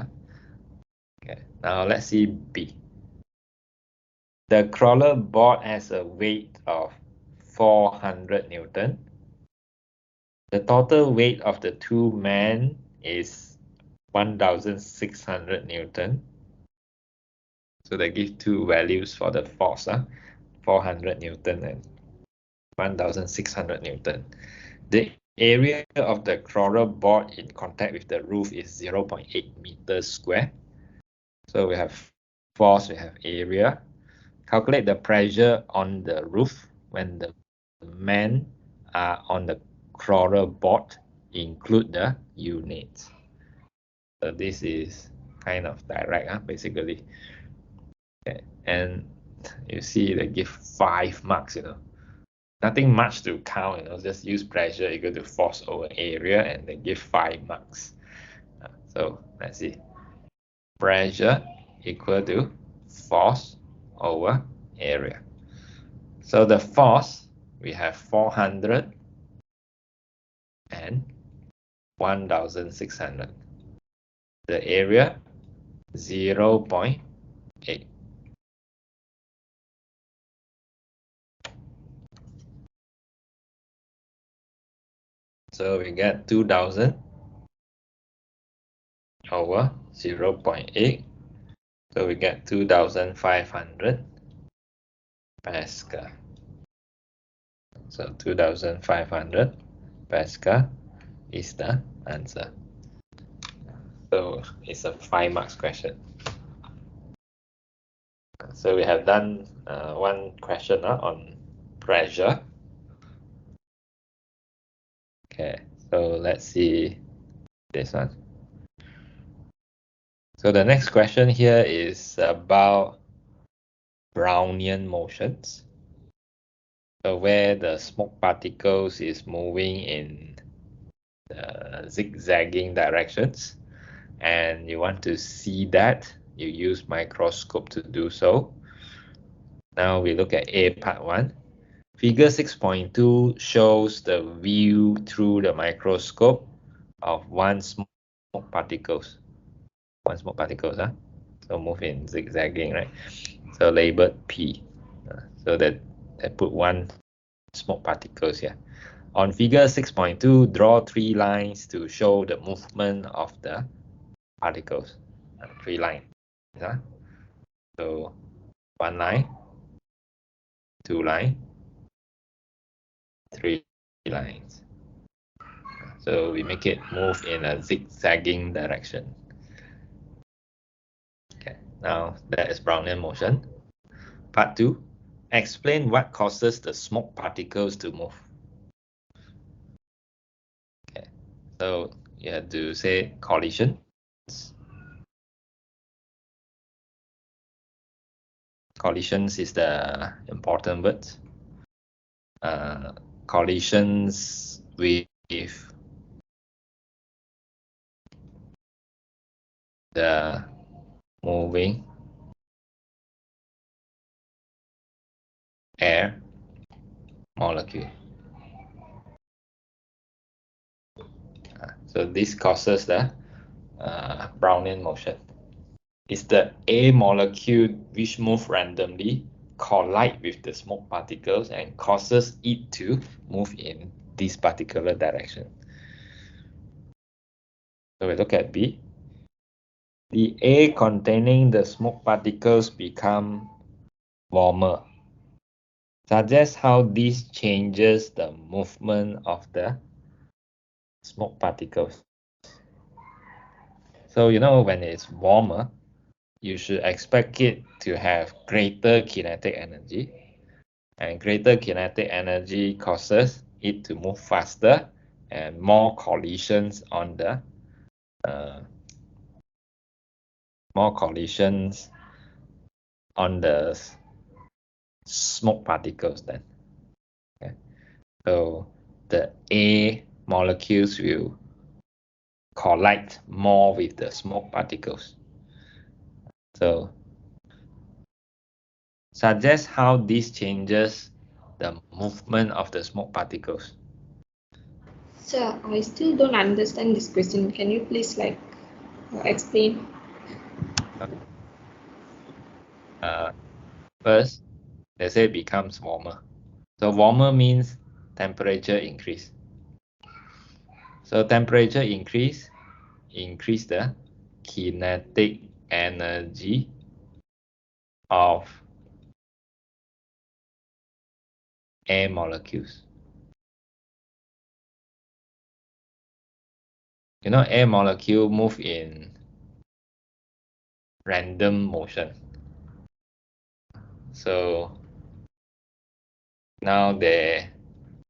Okay, now let's see B. The crawler board has a weight of 400 Newton. The total weight of the 2 men is 1,600 Newton. So they give 2 values for the force, 400 Newton and 1,600 Newton. The area of the crawler board in contact with the roof is 0.8 meters square. So we have force, we have area. Calculate the pressure on the roof when the men are on the crawler board, include the units. So this is kind of direct, basically. Okay. And you see they give 5 marks, Nothing much to count, just use pressure equal to force over area and they give 5 marks. So let's see. Pressure equal to force over area. So the force, we have 400 and 1,600. The area, 0.8. So we get 2,000 over 0.8. So we get 2,500 Pascal. So 2,500 Pascal is the answer. So it's a 5 marks question. So we have done one question on pressure. Okay, so let's see this one. So the next question here is about Brownian motions. So where the smoke particles is moving in the zigzagging directions, and you want to see that, you use microscope to do so. Now we look at A part 1. Figure 6.2 shows the view through the microscope of one smoke particles. So move in zigzagging, right? So labeled P. So that I put one smoke particles here. On figure 6.2, draw 3 lines to show the movement of the particles. 3 lines. So 1 line, 2 line, 3 lines. So we make it move in a zigzagging direction. Okay, now that is Brownian motion. Part 2, explain what causes the smoke particles to move. Okay, so you have to say collision. Collisions is the important word. Collisions with the moving air molecule. So this causes the Brownian motion. It's the A molecule which move randomly collide with the smoke particles and causes it to move in this particular direction. So we look at B. The A containing the smoke particles become warmer. Suggest how this changes the movement of the smoke particles. So when it's warmer, you should expect it to have greater kinetic energy, and greater kinetic energy causes it to move faster and more collisions on the smoke particles then. Okay. So the A molecules will collide more with the smoke particles. So suggest how this changes the movement of the smoke particles. Sir, I still don't understand this question. Can you please explain? First, they say it becomes warmer. So warmer means temperature increase. So temperature increase the kinetic energy of air molecules. You know, air molecule move in random motion. So now they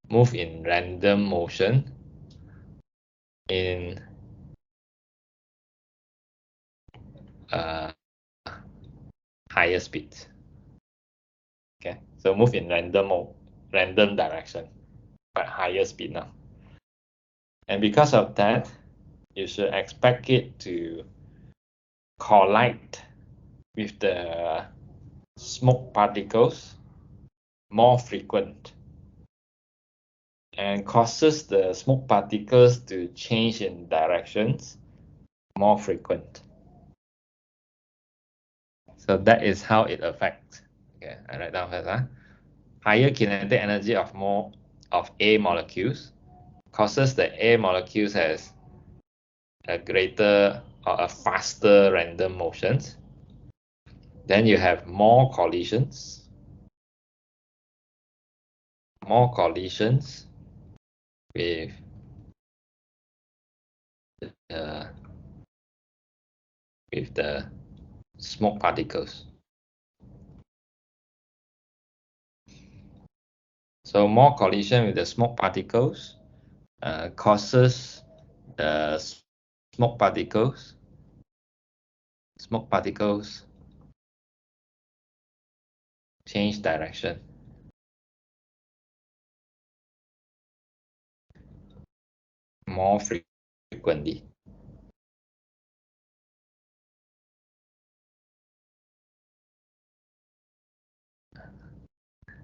move in random motion in higher speeds. Okay, so move in random direction, but higher speed now. And because of that, you should expect it to collide with the smoke particles more frequent and causes the smoke particles to change in directions more frequent. So that is how it affects. Okay, I write down first. Higher kinetic energy of A molecules causes the A molecules has a greater or a faster random motions. Then you have more collisions with the smoke particles. So more collision with the smoke particles causes the smoke particles change direction more frequently.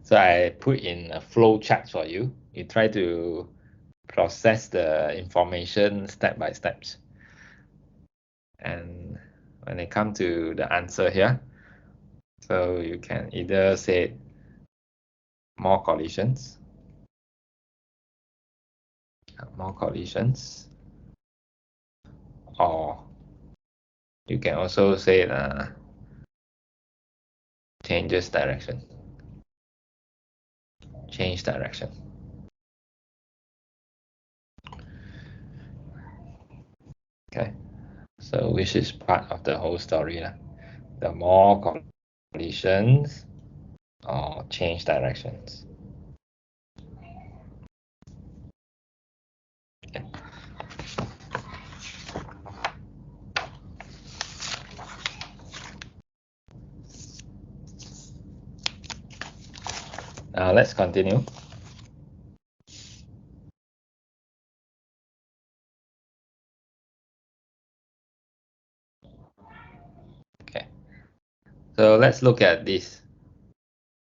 So I put in a flow chart for you. You try to process the information step by steps. And when it comes to the answer here, so you can either say more collisions, or you can also say change direction. Okay, so which is part of the whole story. The more collisions or change directions. Okay. Now let's continue. Okay, so let's look at this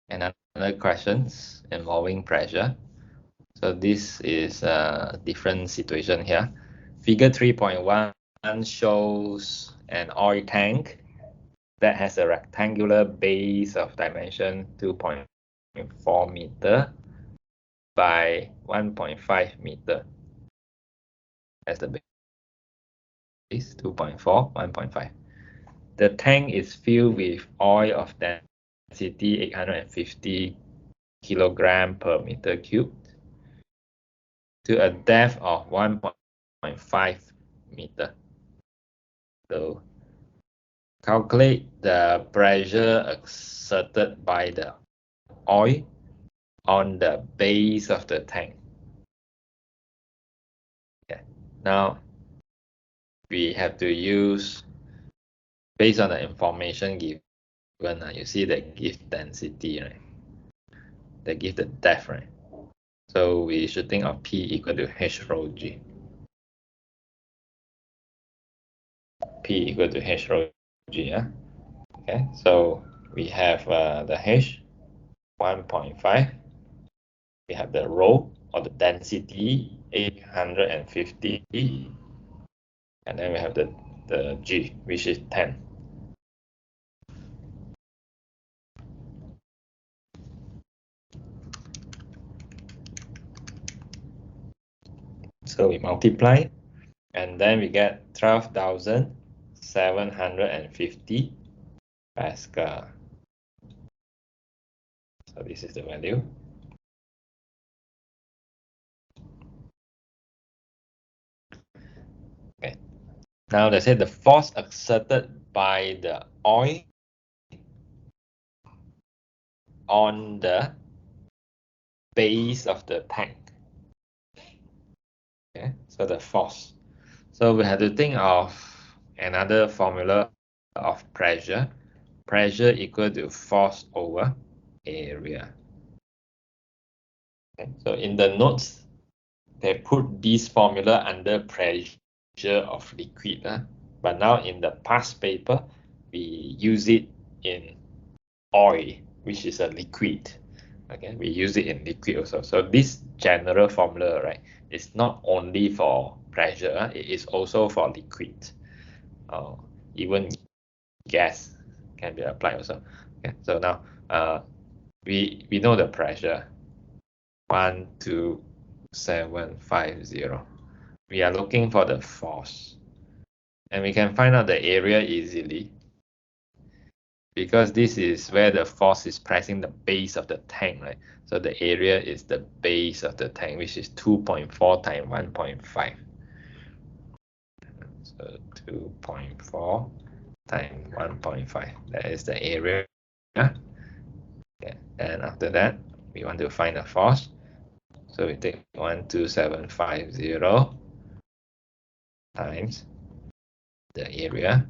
and another questions involving pressure. So this is a different situation here. Figure 3.1 shows an oil tank that has a rectangular base of dimension 2.4 meter by 1.5 meter. That's the base, 2.4, 1.5. The tank is filled with oil of density 850 kilogram per meter cubed to a depth of 1.5 meter. So calculate the pressure exerted by the oil on the base of the tank. Okay. Now we have to use, based on the information given, you see the give density, right? that give the depth, right? So we should think of P equal to H rho G. P equal to H rho G, yeah? Okay, so we have the H, 1.5. We have the rho, or the density, 850. And then we have the G, which is 10. So we multiply, and then we get 12,750 Pascal. So this is the value. Okay. Now they say the force exerted by the oil on the base of the tank. Okay, so the force. So we have to think of another formula of pressure. Pressure equal to force over area. Okay, so in the notes, they put this formula under pressure of liquid. But now in the past paper, we use it in oil, which is a liquid. Okay, we use it in liquid also. So this general formula, right, is not only for pressure, it is also for liquid. Even gas can be applied also. Okay, so now we know the pressure, 12750. We are looking for the force, and we can find out the area easily, because this is where the force is pressing the base of the tank, right? So the area is the base of the tank, which is 2.4 times 1.5. So 2.4 times 1.5. That is the area. Okay. And after that, we want to find the force. So we take 12750 times the area.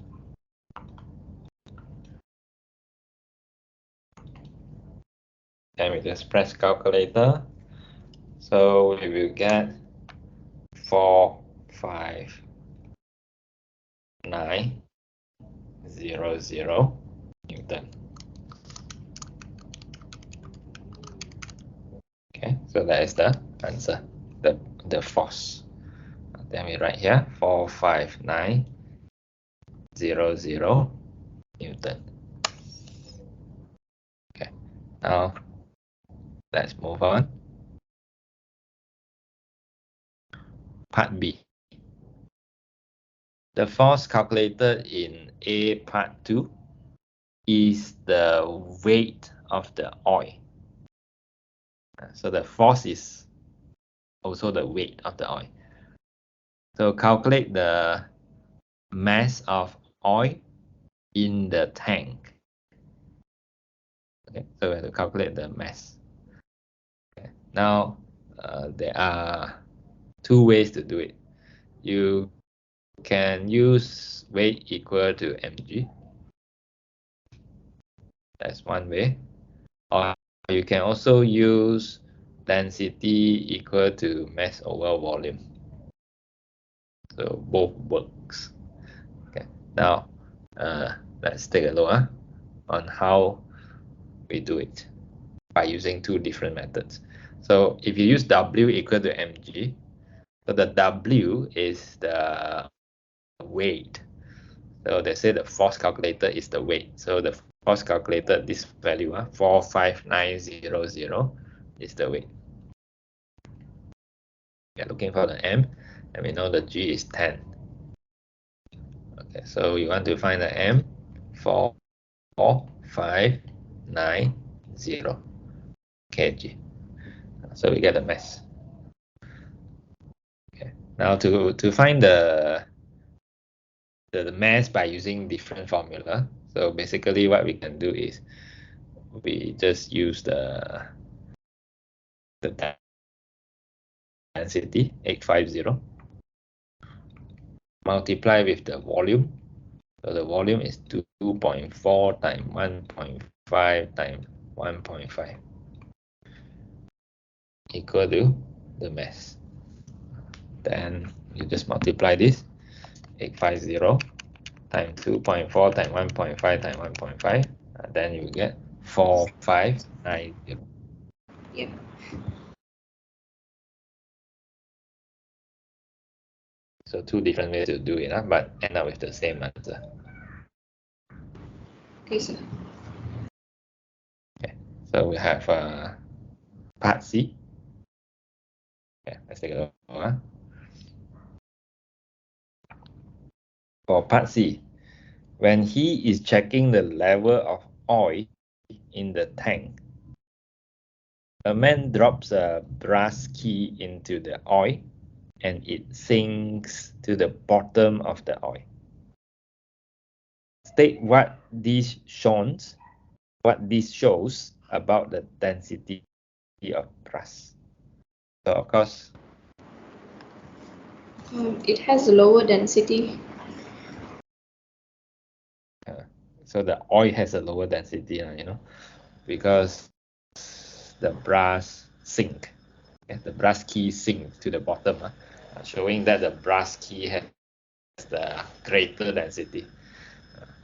And we just press calculator. So we will get 45900 Newton. Okay, so that is the answer, the force. Then we write here 45900 Newton. Okay, now let's move on. Part B. The force calculated in A part 2 is the weight of the oil. So the force is also the weight of the oil. So calculate the mass of oil in the tank. Okay, so we have to calculate the mass. Okay. Now there are two ways to do it. You can use weight equal to mg. That's one way. Or you can also use density equal to mass over volume. So both works. Okay. Now let's take a look on how we do it by using two different methods. So if you use W equal to mg, so the W is the weight. So they say the force calculator is the weight. So the force calculator, this value, 45900 is the weight. We are looking for the M, and we know the G is 10. Okay, so we want to find the M, 4590 kg. So we get the mass. Okay, now to find the mass by using different formula. So basically what we can do is we just use the density 850, multiply with the volume. So the volume is 2.4 times 1.5 times 1.5. equal to the mass. Then you just multiply this, 850 times 2.4 times 1.5 times 1.5, then you get 4590. Yep. So two different ways to do it, but end up with the same answer. Okay, sir. Okay, so we have part C. Okay, let's take a look. For part C, when he is checking the level of oil in the tank, a man drops a brass key into the oil and it sinks to the bottom of the oil. State what this shows about the density of brass. So of course, It has a lower density. so the oil has a lower density, because the brass sink. Okay, the brass key sink to the bottom, showing that the brass key has the greater density.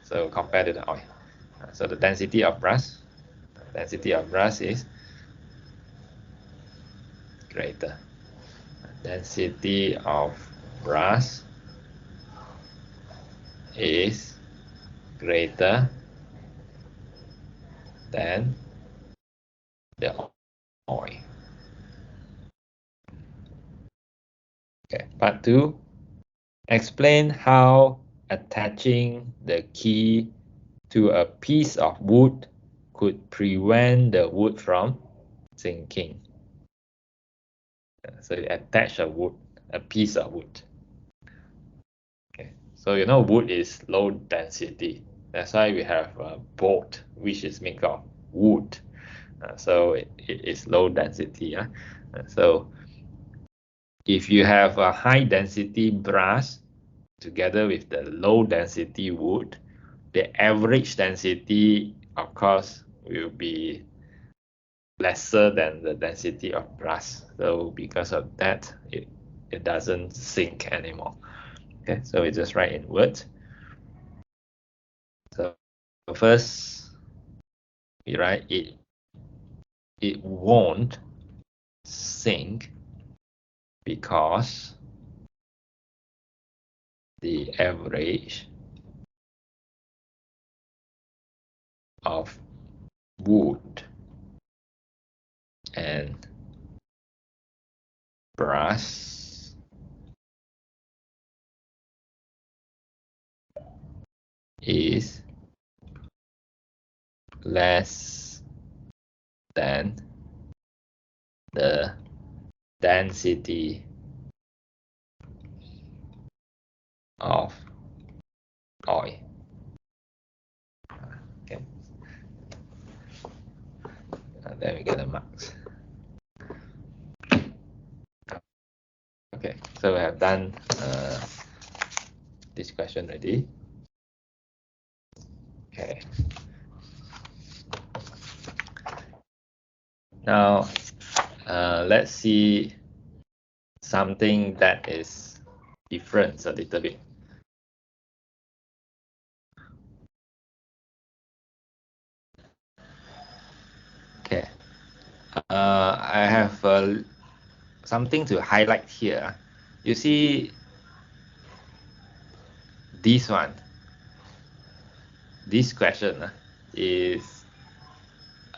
So compared to the oil. So the density of brass is greater. Density of brass is greater than the oil. Okay, part 2. Explain how attaching the key to a piece of wood could prevent the wood from sinking. So you attach a piece of wood. Okay, so wood is low density. That's why we have a boat which is made of wood. So it is low density. So if you have a high density brass together with the low density wood, the average density, of course, will be lesser than the density of brass. So because of that, it doesn't sink anymore. Okay, so we just write in words. So first, we write it won't sink because the average of wood and brass is less than the density of oil. Okay, and then we get the marks. Okay, so we have done this question already. Okay. Now, let's see something that is different a little bit. Okay. I have something to highlight here. You see this one. This question is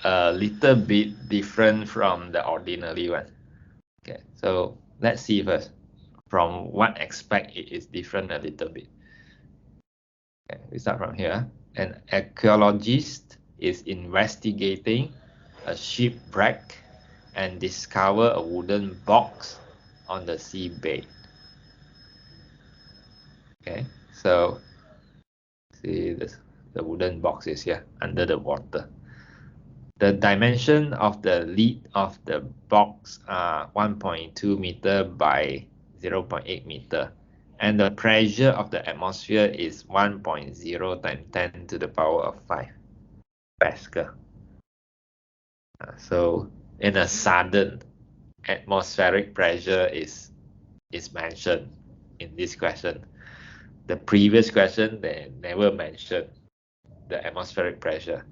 a little bit different from the ordinary one. Okay, so let's see first. From what aspect it is different a little bit. Okay, we start from here. An archaeologist is investigating a shipwreck and discover a wooden box on the seabed. Okay, so see this, the wooden box is here under the water. The dimension of the lid of the box are 1.2 meter by 0.8 meter, and the pressure of the atmosphere is 1.0 times 10 to the power of 5 Pascal. So in a sudden atmospheric pressure is mentioned in this question. The previous question, they never mentioned the atmospheric pressure.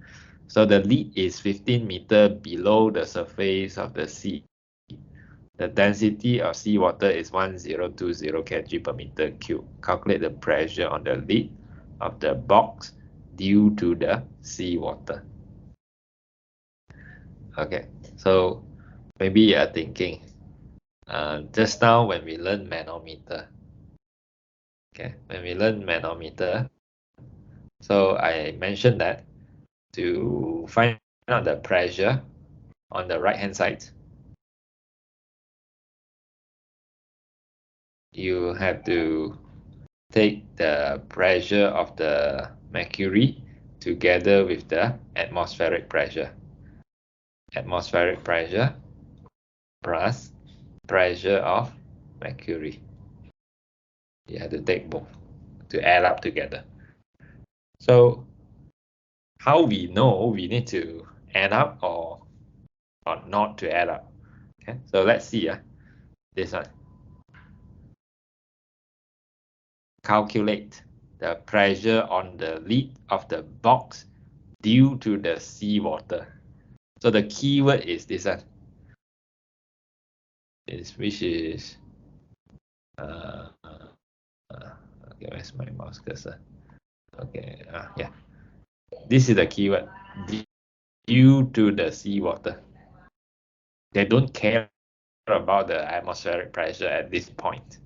So the lead is 15 meters below the surface of the sea. The density of seawater is 1020 kg per meter cube. Calculate the pressure on the lid of the box due to the seawater. Okay, so maybe you are thinking, just now when we learned manometer, okay, when we learned manometer, so I mentioned that to find out the pressure on the right hand side, you have to take the pressure of the mercury together with the atmospheric pressure. Atmospheric pressure plus pressure of mercury. You have to take both to add up together. So how we know we need to add up or not to add up? Okay, so let's see this one. Calculate the pressure on the lid of the box due to the seawater. So the keyword is this one. Which is okay, where's my mouse cursor? Okay, yeah. This is the keyword, due to the seawater. They don't care about the atmospheric pressure at this point.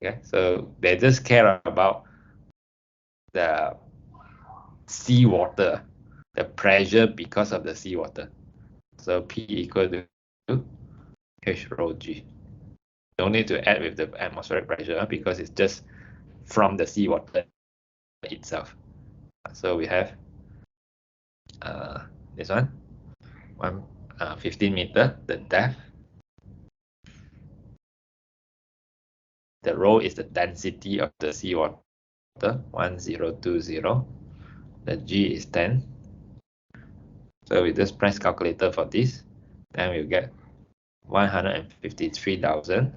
Okay, so they just care about the seawater, the pressure because of the seawater. So P equal to H rho G. Don't need to add with the atmospheric pressure because it's just from the seawater itself. So we have this one, 15 meter, the depth. The rho is the density of the seawater, 1020. The G is 10. So we just press calculator for this, then we'll get 153,000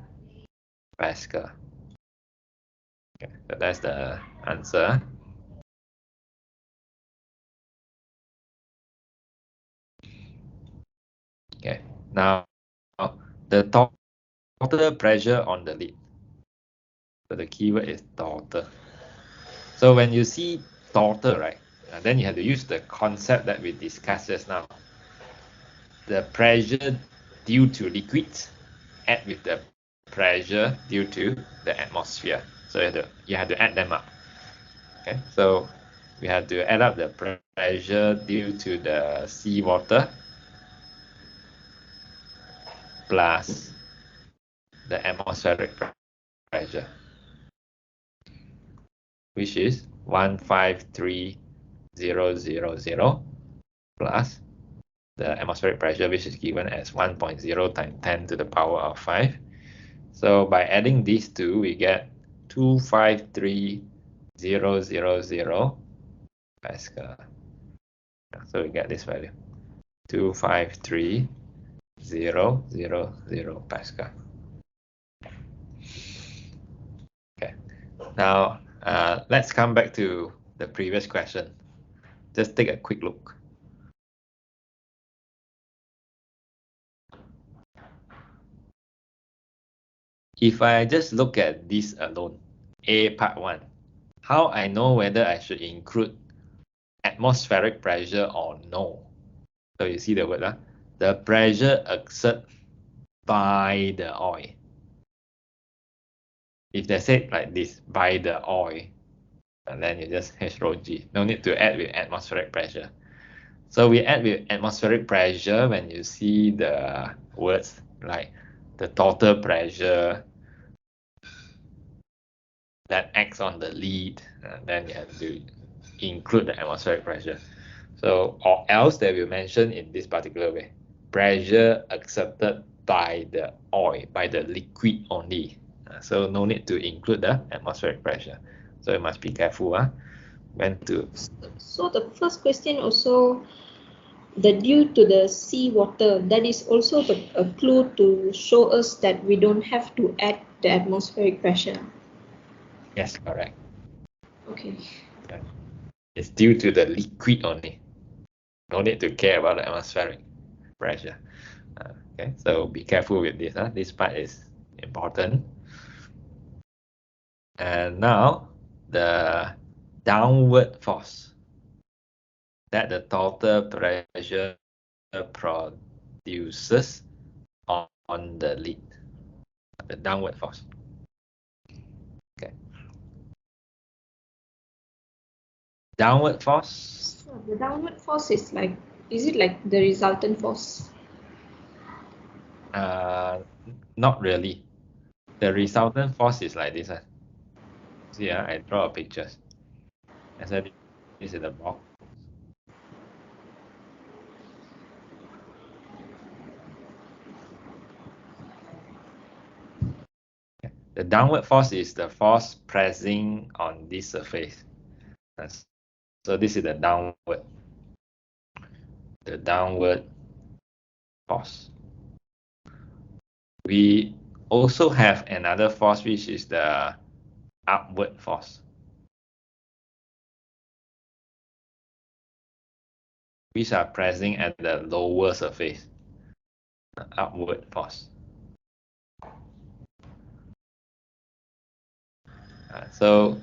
Pascal. Okay, so that's the answer. Okay, now the total pressure on the lid. So the keyword is total. So when you see total, right, then you have to use the concept that we discussed just now. The pressure due to liquids add with the pressure due to the atmosphere. So you have to add them up. Okay, so we have to add up the pressure due to the seawater plus the atmospheric pressure, which is 153,000 plus the atmospheric pressure, which is given as 1.0 times 10 to the power of 5. So by adding these two, we get 253,000 Pascal. So we get this value, 253,000 Pascal. Okay, now let's come back to the previous question. Just take a quick look. If I just look at this alone, A part 1, how I know whether I should include atmospheric pressure or no? So you see the word, the pressure exerted by the oil. If they say like this, by the oil, and then you just H rho G. No need to add with atmospheric pressure. So we add with atmospheric pressure when you see the words like the total pressure that acts on the lid, then you have to include the atmospheric pressure. So, or else they will mention in this particular way, pressure exerted by the oil, by the liquid only. So no need to include the atmospheric pressure. So you must be careful when to. So the first question also the due to the sea water, that is also a clue to show us that we don't have to add the atmospheric pressure. Yes, correct. Okay. Okay. It's due to the liquid only. No need to care about the atmospheric pressure. Okay, so be careful with this. This part is important. And now the downward force that the total pressure produces on the lid. The downward force. Okay. Downward force. So the downward force is it like the resultant force? Not really. The resultant force is like this. See, I draw a picture. I said this is the box. The downward force is the force pressing on this surface. So this is the downward force. We also have another force, which is the upward force, which are pressing at the lower surface. Upward force. So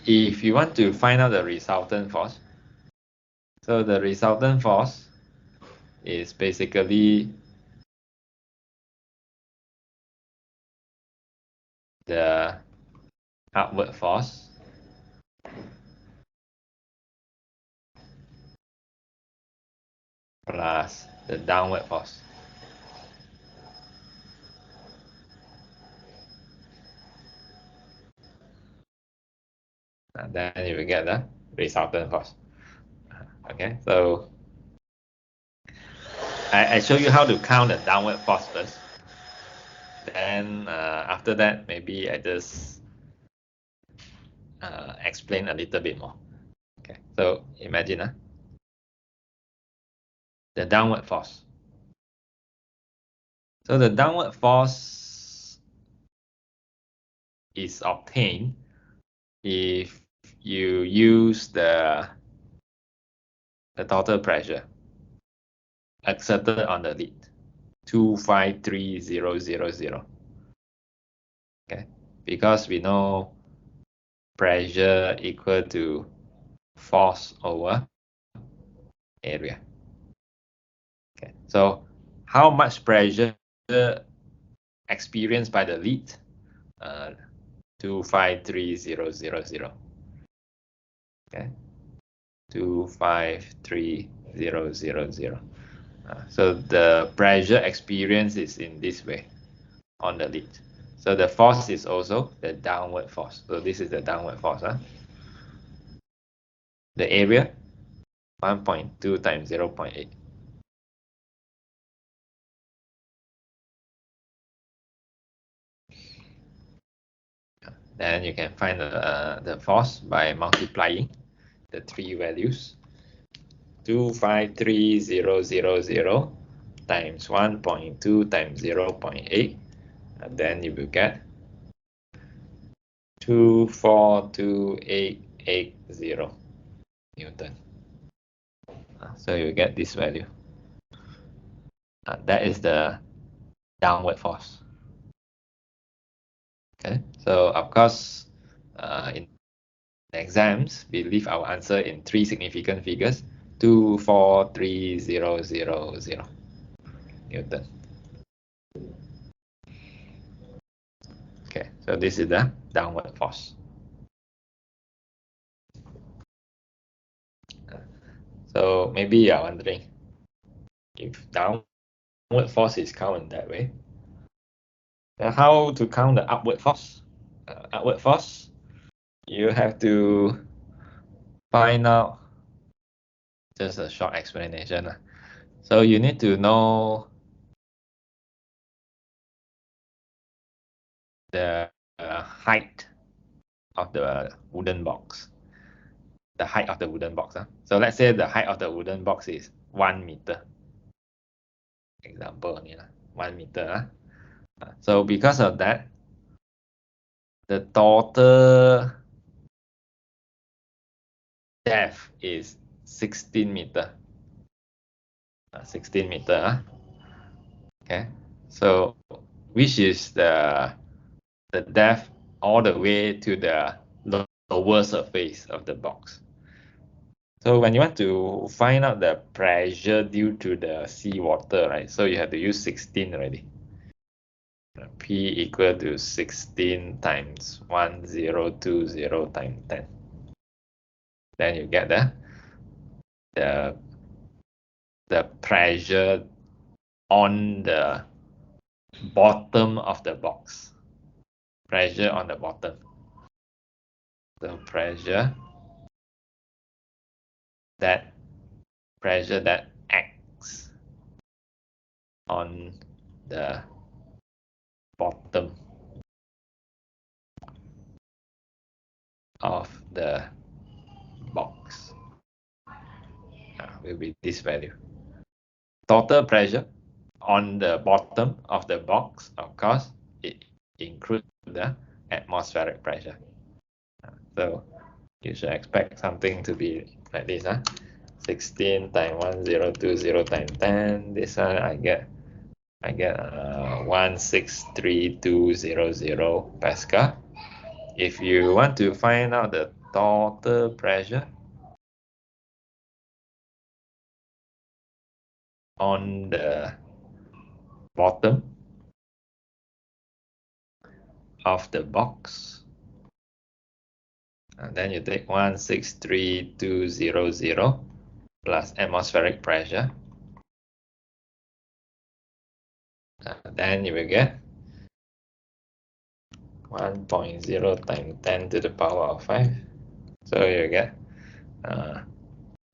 if you want to find out the resultant force, so the resultant force is basically the upward force plus the downward force. And then you will get the resultant force. Okay, so I show you how to count the downward force first. Then after that, maybe I just explain a little bit more. Okay, so imagine the downward force. So the downward force is obtained if you use the total pressure exerted on the lid, 253,000. Okay, because we know pressure equal to force over area. Okay, so how much pressure experienced by the lid? 253,000. Okay, 253,000. So the pressure experience is in this way on the lid. So the force is also the downward force. So this is the downward force. The area, 1.2 times 0.8. Then you can find the force by multiplying the three values. 253,000 times 1.2 times 0.8, and then you will get 242,880 Newton. So you get this value. That is the downward force. Okay, so of course, in exams, we leave our answer in three significant figures: 243,000 Newton. Okay, so this is the downward force. So maybe you are wondering if downward force is counted that way, then how to count the upward force? Upward force, you have to find out, just a short explanation. So you need to know the height of the wooden box. the height of the wooden box. So let's say the height of the wooden box is 1 meter. Example only, 1 meter. So because of that, the total depth is 16 meter. 16 meter. Okay. So which is the depth all the way to the lower surface of the box. So when you want to find out the pressure due to the seawater, right? So you have to use 16 already. P equal to 16 times 1020 times 10. Then you get the pressure on the bottom of the box. Pressure on the bottom. The pressure that acts on the bottom of the box will be this value. Total pressure on the bottom of the box, of course, it includes the atmospheric pressure. So you should expect something to be like this. 16 times 1020 times 10. This one I get 163,200 Pascal. If you want to find out the total pressure on the bottom of the box, and then you take 163,200 plus atmospheric pressure, then you will get 1.0 times 10 to the power of 5. So you get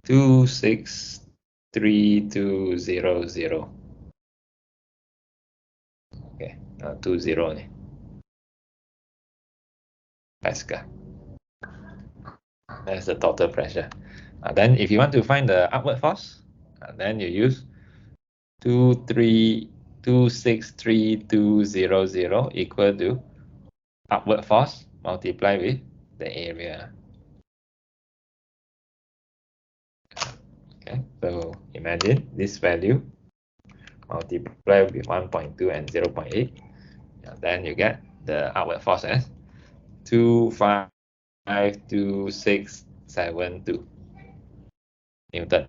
263,200. Okay, 20 Pascal. That's the total pressure. Then if you want to find the upward force, then you use 263,200 equal to upward force multiplied with the area. Okay, so imagine this value multiplied with 1.2 and 0.8. Then you get the outward force as 252,672 Newton.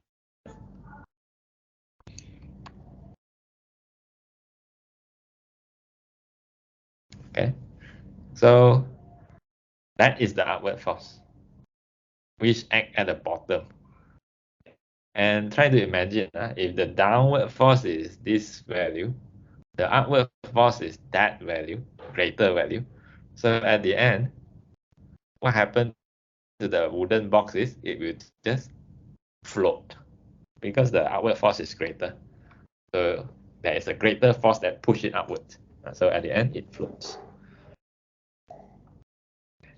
Okay, so that is the outward force which act at the bottom. And try to imagine if the downward force is this value, the upward force is that value, greater value. So at the end, what happened to the wooden box is it will just float because the outward force is greater. So there is a greater force that pushes it upwards. So at the end, it floats.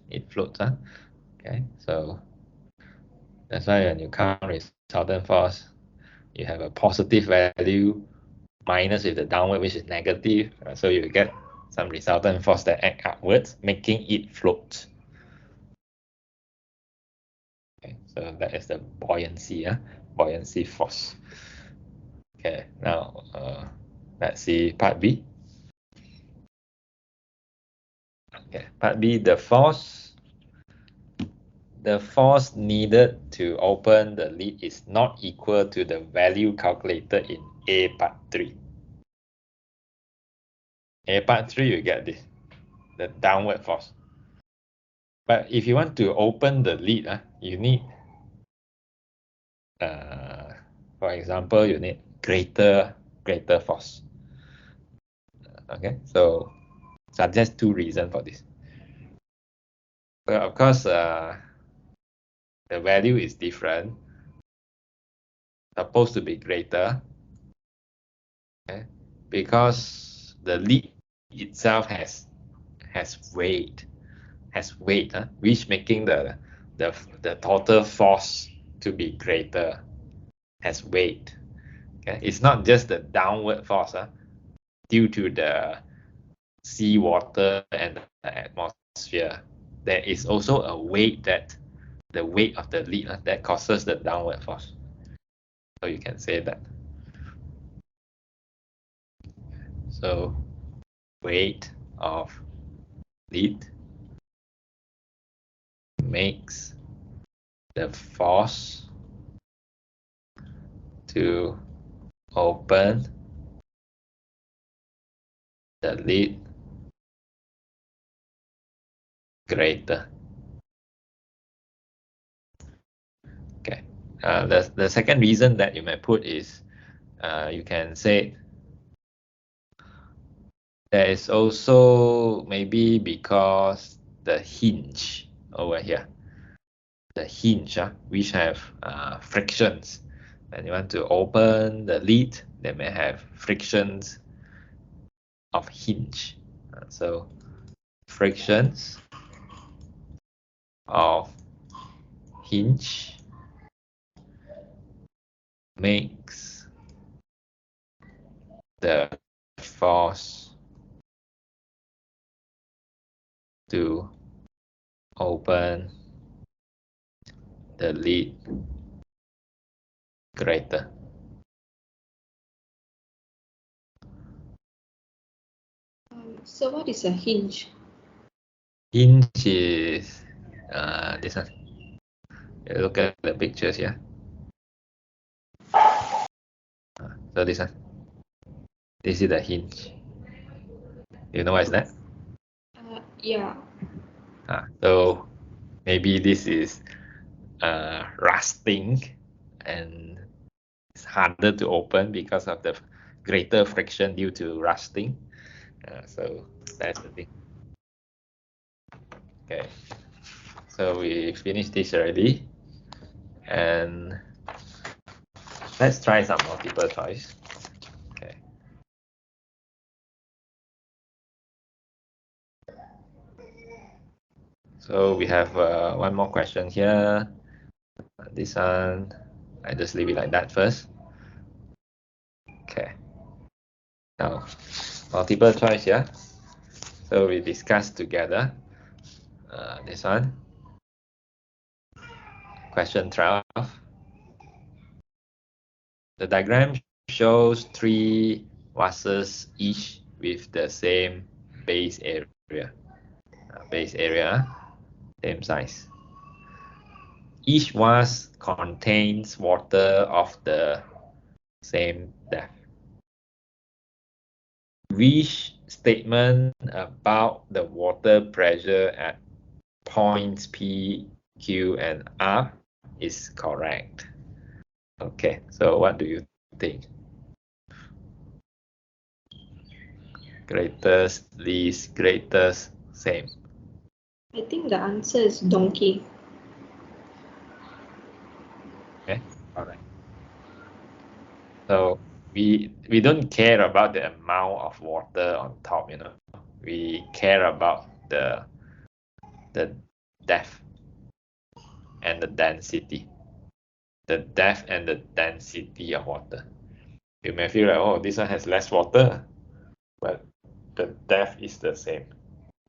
It floats. Okay, so that's why when you count resultant force, you have a positive value minus with the downward, which is negative. So you get some resultant force that act upwards, making it float. Okay, so that is the buoyancy, buoyancy force. Okay, now let's see part B. Okay, part B, the force needed to open the lid is not equal to the value calculated in A part 3. A part 3, you get this, the downward force. But if you want to open the lid, you need, for example, you need greater force. Okay, so suggest 2 reasons for this. So of course, the value is different, supposed to be greater, okay? Because the lid itself has weight, which making the the total force to be greater as weight. Okay? It's not just the downward force due to the seawater and the atmosphere. There is also a weight the weight of the lead that causes the downward force. So you can say that. So weight of lead makes the force to open the lid greater. Okay. The second reason that you may put is you can say there is also maybe because the hinge over here, the hinge which have frictions. When you want to open the lid, they may have frictions of hinge. So frictions of hinge makes the force to open the lid greater. So what is a hinge? Hinge is this one. You look at the pictures here. So this one. This is the hinge. You know what is that? Yeah. So maybe this is rusting and it's harder to open because of the greater friction due to rusting. So that's the thing. Okay. So we finished this already. And let's try some multiple choice. Okay. So we have one more question here. This one, I just leave it like that first. Okay. Now, multiple choice here. So we discuss together this one. Question 12. The diagram shows three vases each with the same base area. Same size. Each vase contains water of the same depth. Which statement about the water pressure at points P, Q, and R is correct? Okay, so what do you think? Greatest, least, greatest, same. I think the answer is donkey. Okay, all right. So we don't care about the amount of water on top, We care about the depth and the density. The depth and the density of water. You may feel like, oh, this one has less water, but the depth is the same.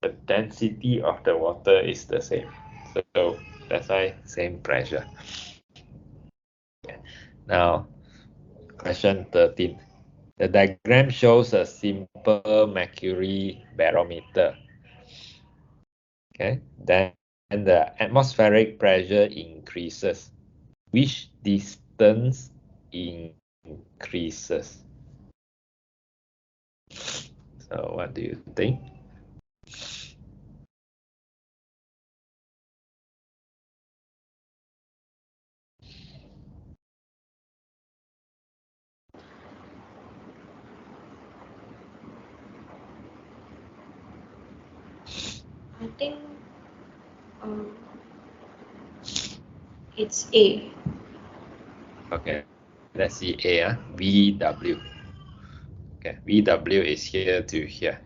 The density of the water is the same. So that's why same pressure. Okay. Now, question 13. The diagram shows a simple Mercury barometer. Okay, then the atmospheric pressure increases. Which distance increases? So what do you think? I think it's A. Okay, let's see A, VW. Okay, VW is here to here.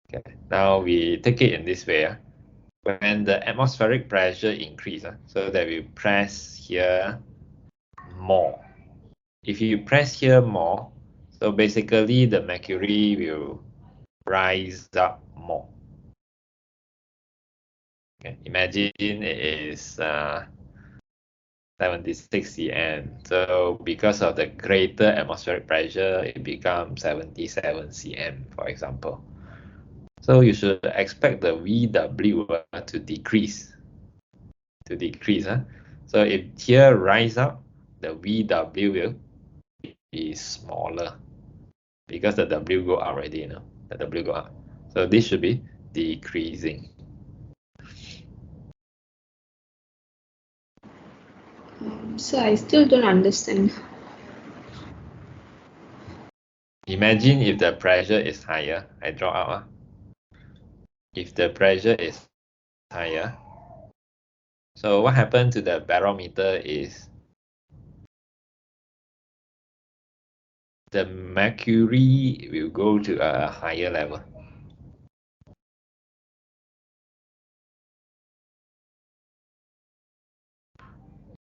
Okay, now we take it in this way. when the atmospheric pressure increases, so that we press here more. If you press here more, so basically the mercury will rise up more. Okay, imagine it is 76 cm. So because of the greater atmospheric pressure, it becomes 77 cm, for example. So you should expect the VW to decrease. Huh? So if here rise up, the VW will be smaller because the W go up already, the W go up. So this should be decreasing. So I still don't understand. Imagine if the pressure is higher. I draw out. If the pressure is higher, so what happened to the barometer is the mercury will go to a higher level.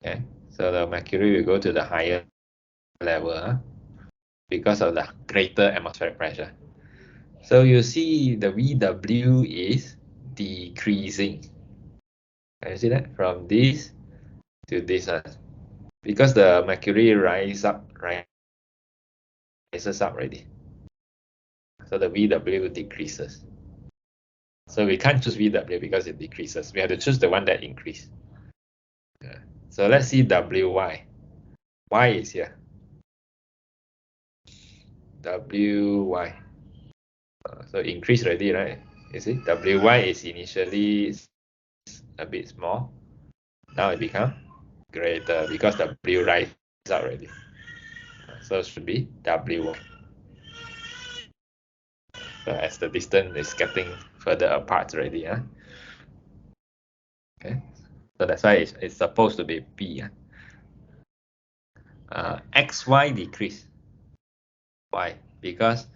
Okay, so the mercury will go to the higher level because of the greater atmospheric pressure. So you see the VW is decreasing. Can you see that? From this to this one. Because the mercury rises up already. So the VW decreases. So we can't choose VW because it decreases. We have to choose the one that increases. So let's see WY. Y is here. WY. So increase already, right? You see, WY is initially a bit small. Now it becomes greater because W rises already. So it should be W. So as the distance is getting further apart already. Okay. So that's why it's supposed to be P. XY decrease. Why? Because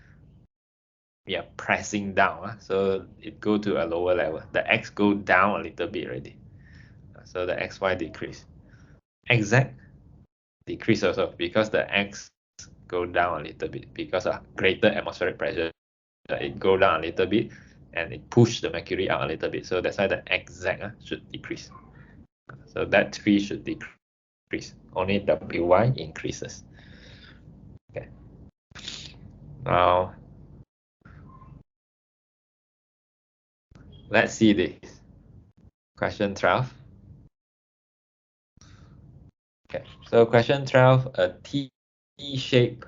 we are pressing down. So it go to a lower level. The X go down a little bit already. So the XY decrease. XZ decrease also because the X go down a little bit because of greater atmospheric pressure. It go down a little bit and it push the mercury out a little bit. So that's why the XZ should decrease. So that 3 should decrease. Only WY increases. Okay. Now let's see this. Question 12. Okay. So question 12, a T-shaped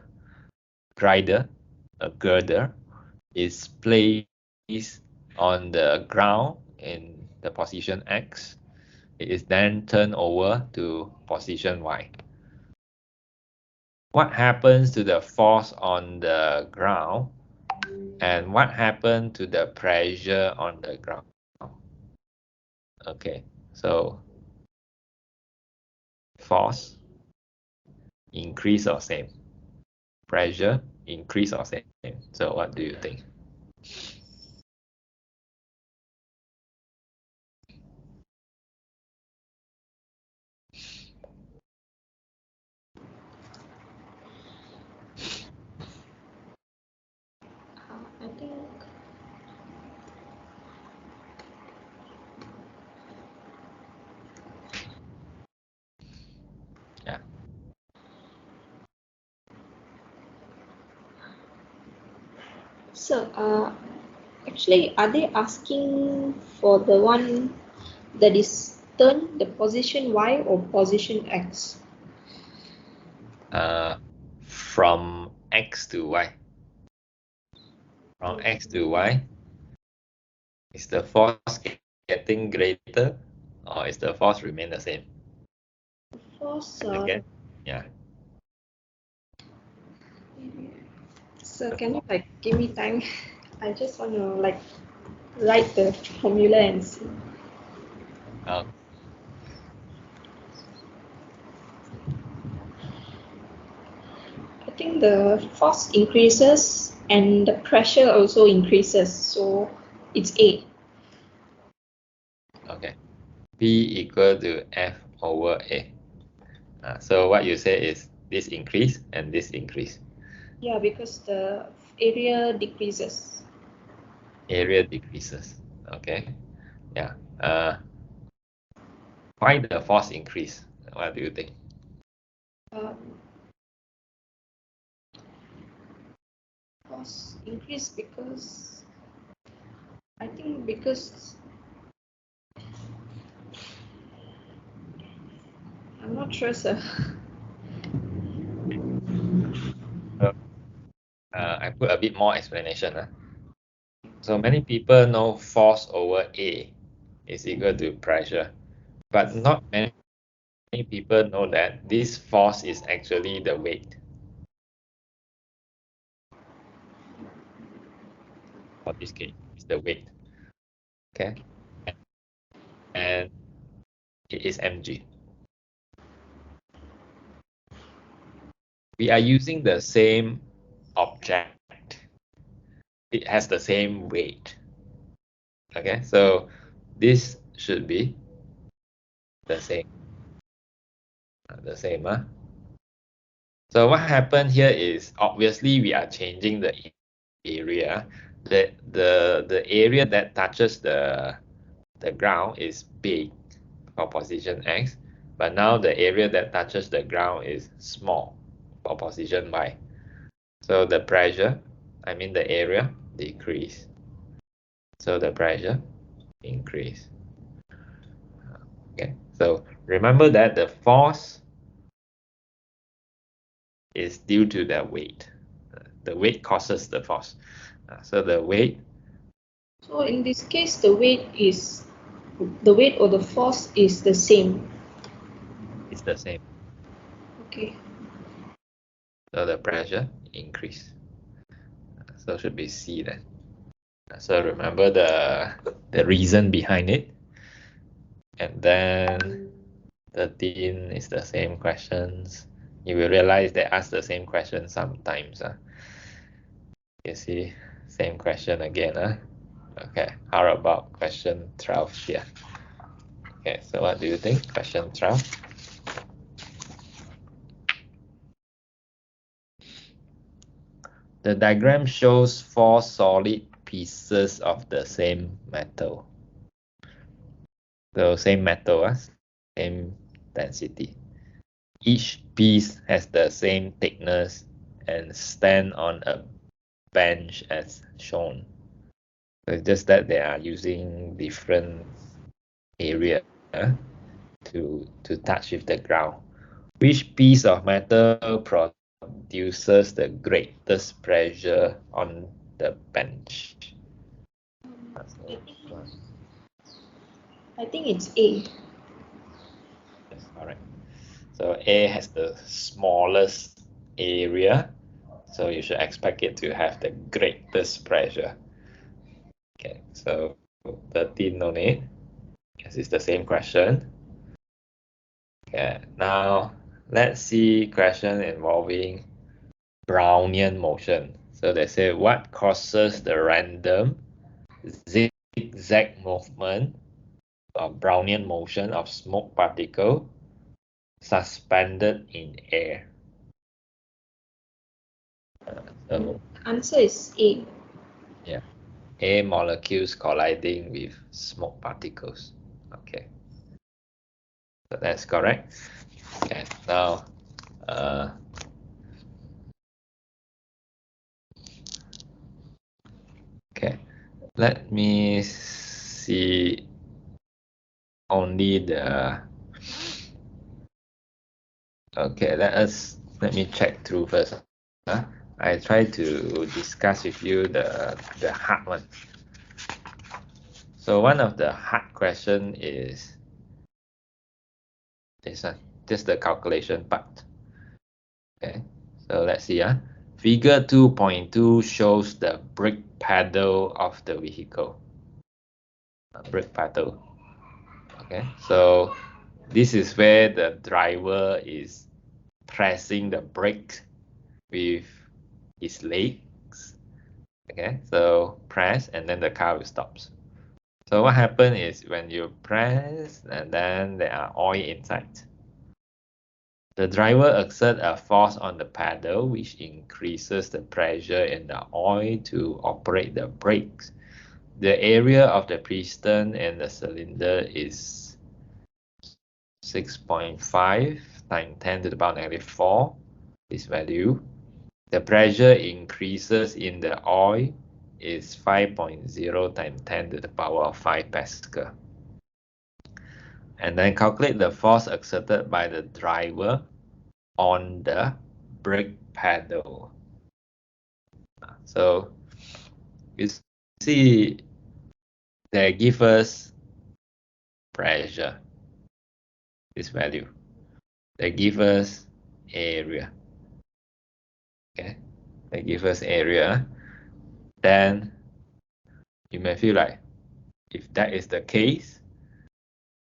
grider, a girder, is placed on the ground in the position X. It is then turned over to position Y. What happens to the force on the ground and what happened to the pressure on the ground? Okay, so force increase or same? Pressure increase or same? So what do you think? I think Yeah. so. Actually, are they asking for the one that is turned the position Y or position X? From X to Y. From X to Y, is the force getting greater or is the force remain the same? Force. Again, yeah. So can you give me time? I just want to write the formula and see. Uh, I think the force increases and the pressure also increases, so it's A. Okay. P equal to F over A. So what you say is this increase and this increase. Yeah, because the area decreases. Area decreases. Okay. Yeah. Why the force increase? What do you think? Um, Force increase because I think because I'm not sure, sir. I put a bit more explanation. So many people know force over A is equal to pressure, but not many people know that this force is actually the weight. For this case, it's the weight. Okay, and it is mg. We are using the same object. It has the same weight. Okay, so this should be the same. The same. So what happened here is obviously we are changing the area. The area that touches the ground is big for position X, but now the area that touches the ground is small for position Y. So the pressure, I mean the area, decrease. So the pressure increase. Okay, so remember that the force is due to the weight. The weight causes the force. So the weight So in this case, the weight or the force is the same. is the same. Okay. So the pressure increase. So should be C then. So remember the reason behind it. And then 13 is the same questions. You will realize they ask the same question sometimes. You see, same question again. Okay, how about question 12 here? Okay, so what do you think? Question 12. The diagram shows 4 solid pieces of the same metal. So same metal, same density. Each piece has the same thickness and stand on a bench as shown. So it's just that they are using different area to touch with the ground. Which piece of metal produces the greatest pressure on the bench? I think it's A. Yes, correct. So A has the smallest area, so you should expect it to have the greatest pressure. Okay, so 13 no need, because it's the same question. Okay, now let's see question involving Brownian motion. So they say what causes the random zigzag movement of Brownian motion of smoke particle suspended in air? So Answer is A. yeah, air molecules colliding with smoke particles. Okay, so that's correct. Okay, now okay, let me see only the. Okay, let me check through first. I try to discuss with you the hard one. So one of the hard question is this one, just the calculation part. Okay, so let's see. Figure 2.2 shows the brake pedal of the vehicle. Brake pedal. Okay, so this is where the driver is pressing the brake with his legs. Okay, so press and then the car will stop. So what happens is when you press and then there are oil inside. The driver exerts a force on the paddle which increases the pressure in the oil to operate the brakes. The area of the piston in the cylinder is 6.5 times 10 to the power negative 4, this value. The pressure increases in the oil is 5.0 times 10 to the power of 5 Pascal. And then calculate the force exerted by the driver on the brake pedal. So you see they give us pressure, this value. They give us area. Okay, they give us area. Then you may feel like, if that is the case,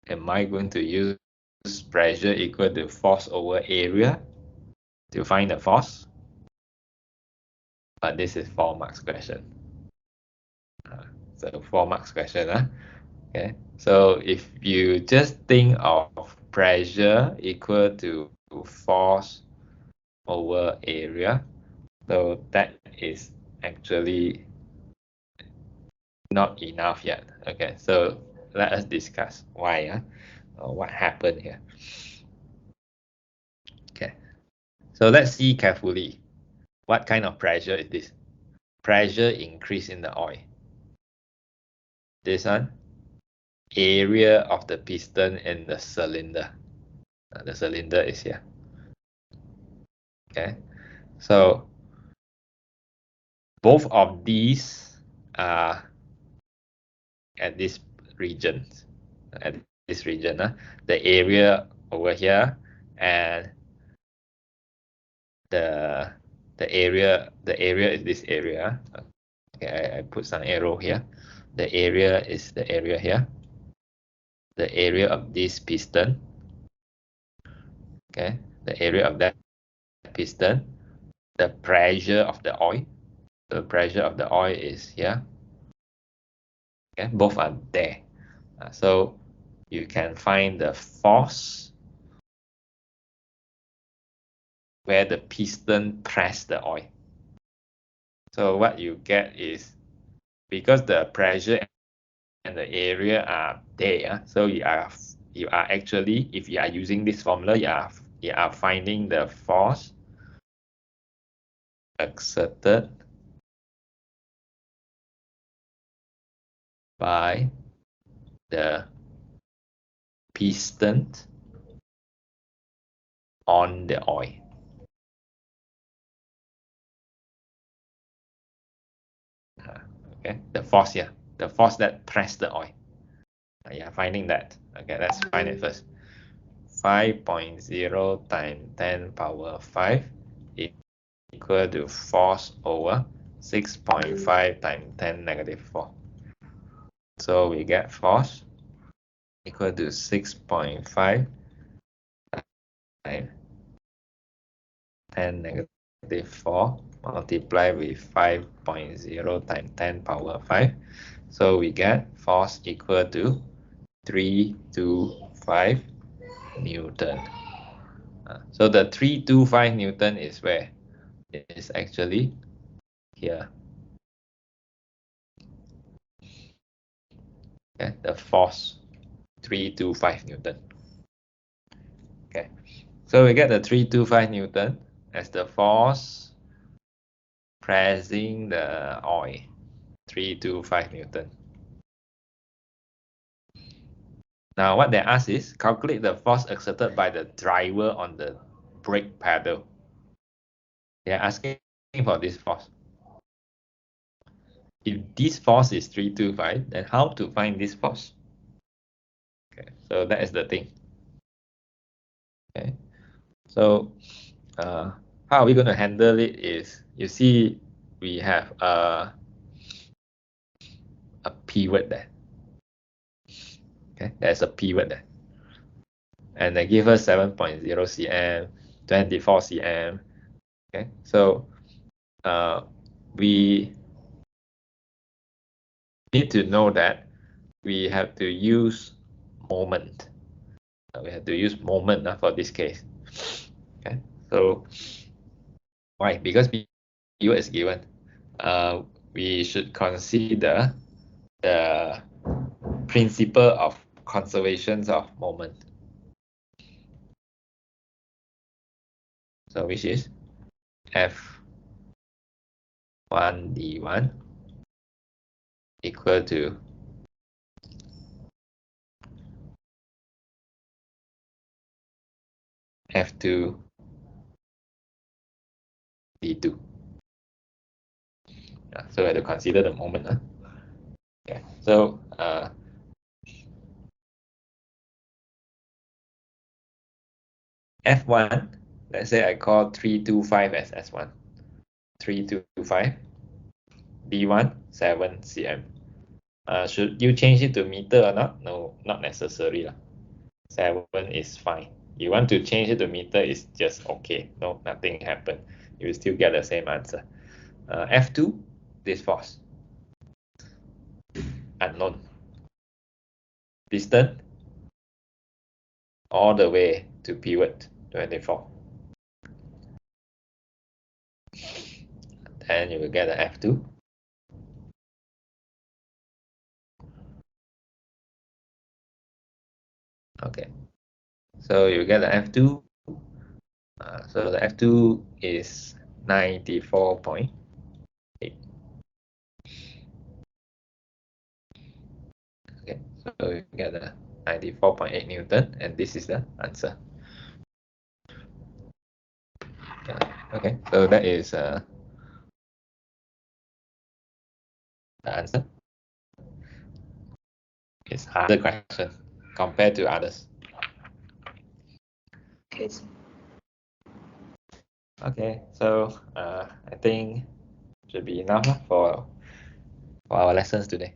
am I going to use pressure equal to force over area to find the force? But this is 4 marks question. So 4 marks question. Okay. So if you just think of pressure equal to force over area, so that is actually not enough yet. Okay. So let us discuss why, or what happened here. Okay. So let's see carefully. What kind of pressure is this? Pressure increase in the oil. This one, area of the piston in the cylinder. The cylinder is here. Okay, so both of these are at this region. At this region, the area over here and the area is this area. Okay, I put some arrow here. The area is the area here. The area of this piston. Okay, the area of that piston. The pressure of the oil. The pressure of the oil is here. Okay, both are there. So you can find the force where the piston press the oil. So what you get is, because the pressure and the area are there, so you are actually, if you are using this formula, you are finding the force exerted by the piston on the oil. Okay, the force here, the force that pressed the oil. You are finding that. Okay, let's find it first. 5.0 times 10 power 5 equal to force over 6.5 times 10 negative 4. So we get force equal to 6.5 times 10 negative 4 multiplied with 5.0 times 10 power 5. So we get force equal to 325 Newton. So the 325 Newton is where? It is actually here. Okay, the force 325 Newton. Okay, so we get the 325 Newton as the force pressing the oil. 325 Newton. Now what they ask is calculate the force exerted by the driver on the brake pedal. They are asking for this force. If this force is 325, then how to find this force? Okay, so that is the thing. Okay, so how are we going to handle it is, you see we have a pivot there. Okay, there's a pivot there. And they give us 7.0 cm, 24 cm. Okay, so we need to know that we have to use moment. We have to use moment for this case. Okay, so why? Because P is given. We should consider the principle of conservation of moment. So which is F1 D1 equal to F2 D2. So we have to consider the moment. Okay, so F1, let's say I call 325 as S1. 325 D1 7 cm. Should you change it to meter or not? No, not necessary. 7 is fine. You want to change it to meter, it's just okay. No, nothing happened. You will still get the same answer. F2, this force. Unknown. Distance all the way to pivot 24. Then you will get the F2. Okay. So you get the F2. So the F2 is 94.8. Okay, so you get the 94.8 Newton, and this is the answer. Okay, so that is the answer. It's harder question compared to others. Okay. Okay, so I think should be enough for our lessons today.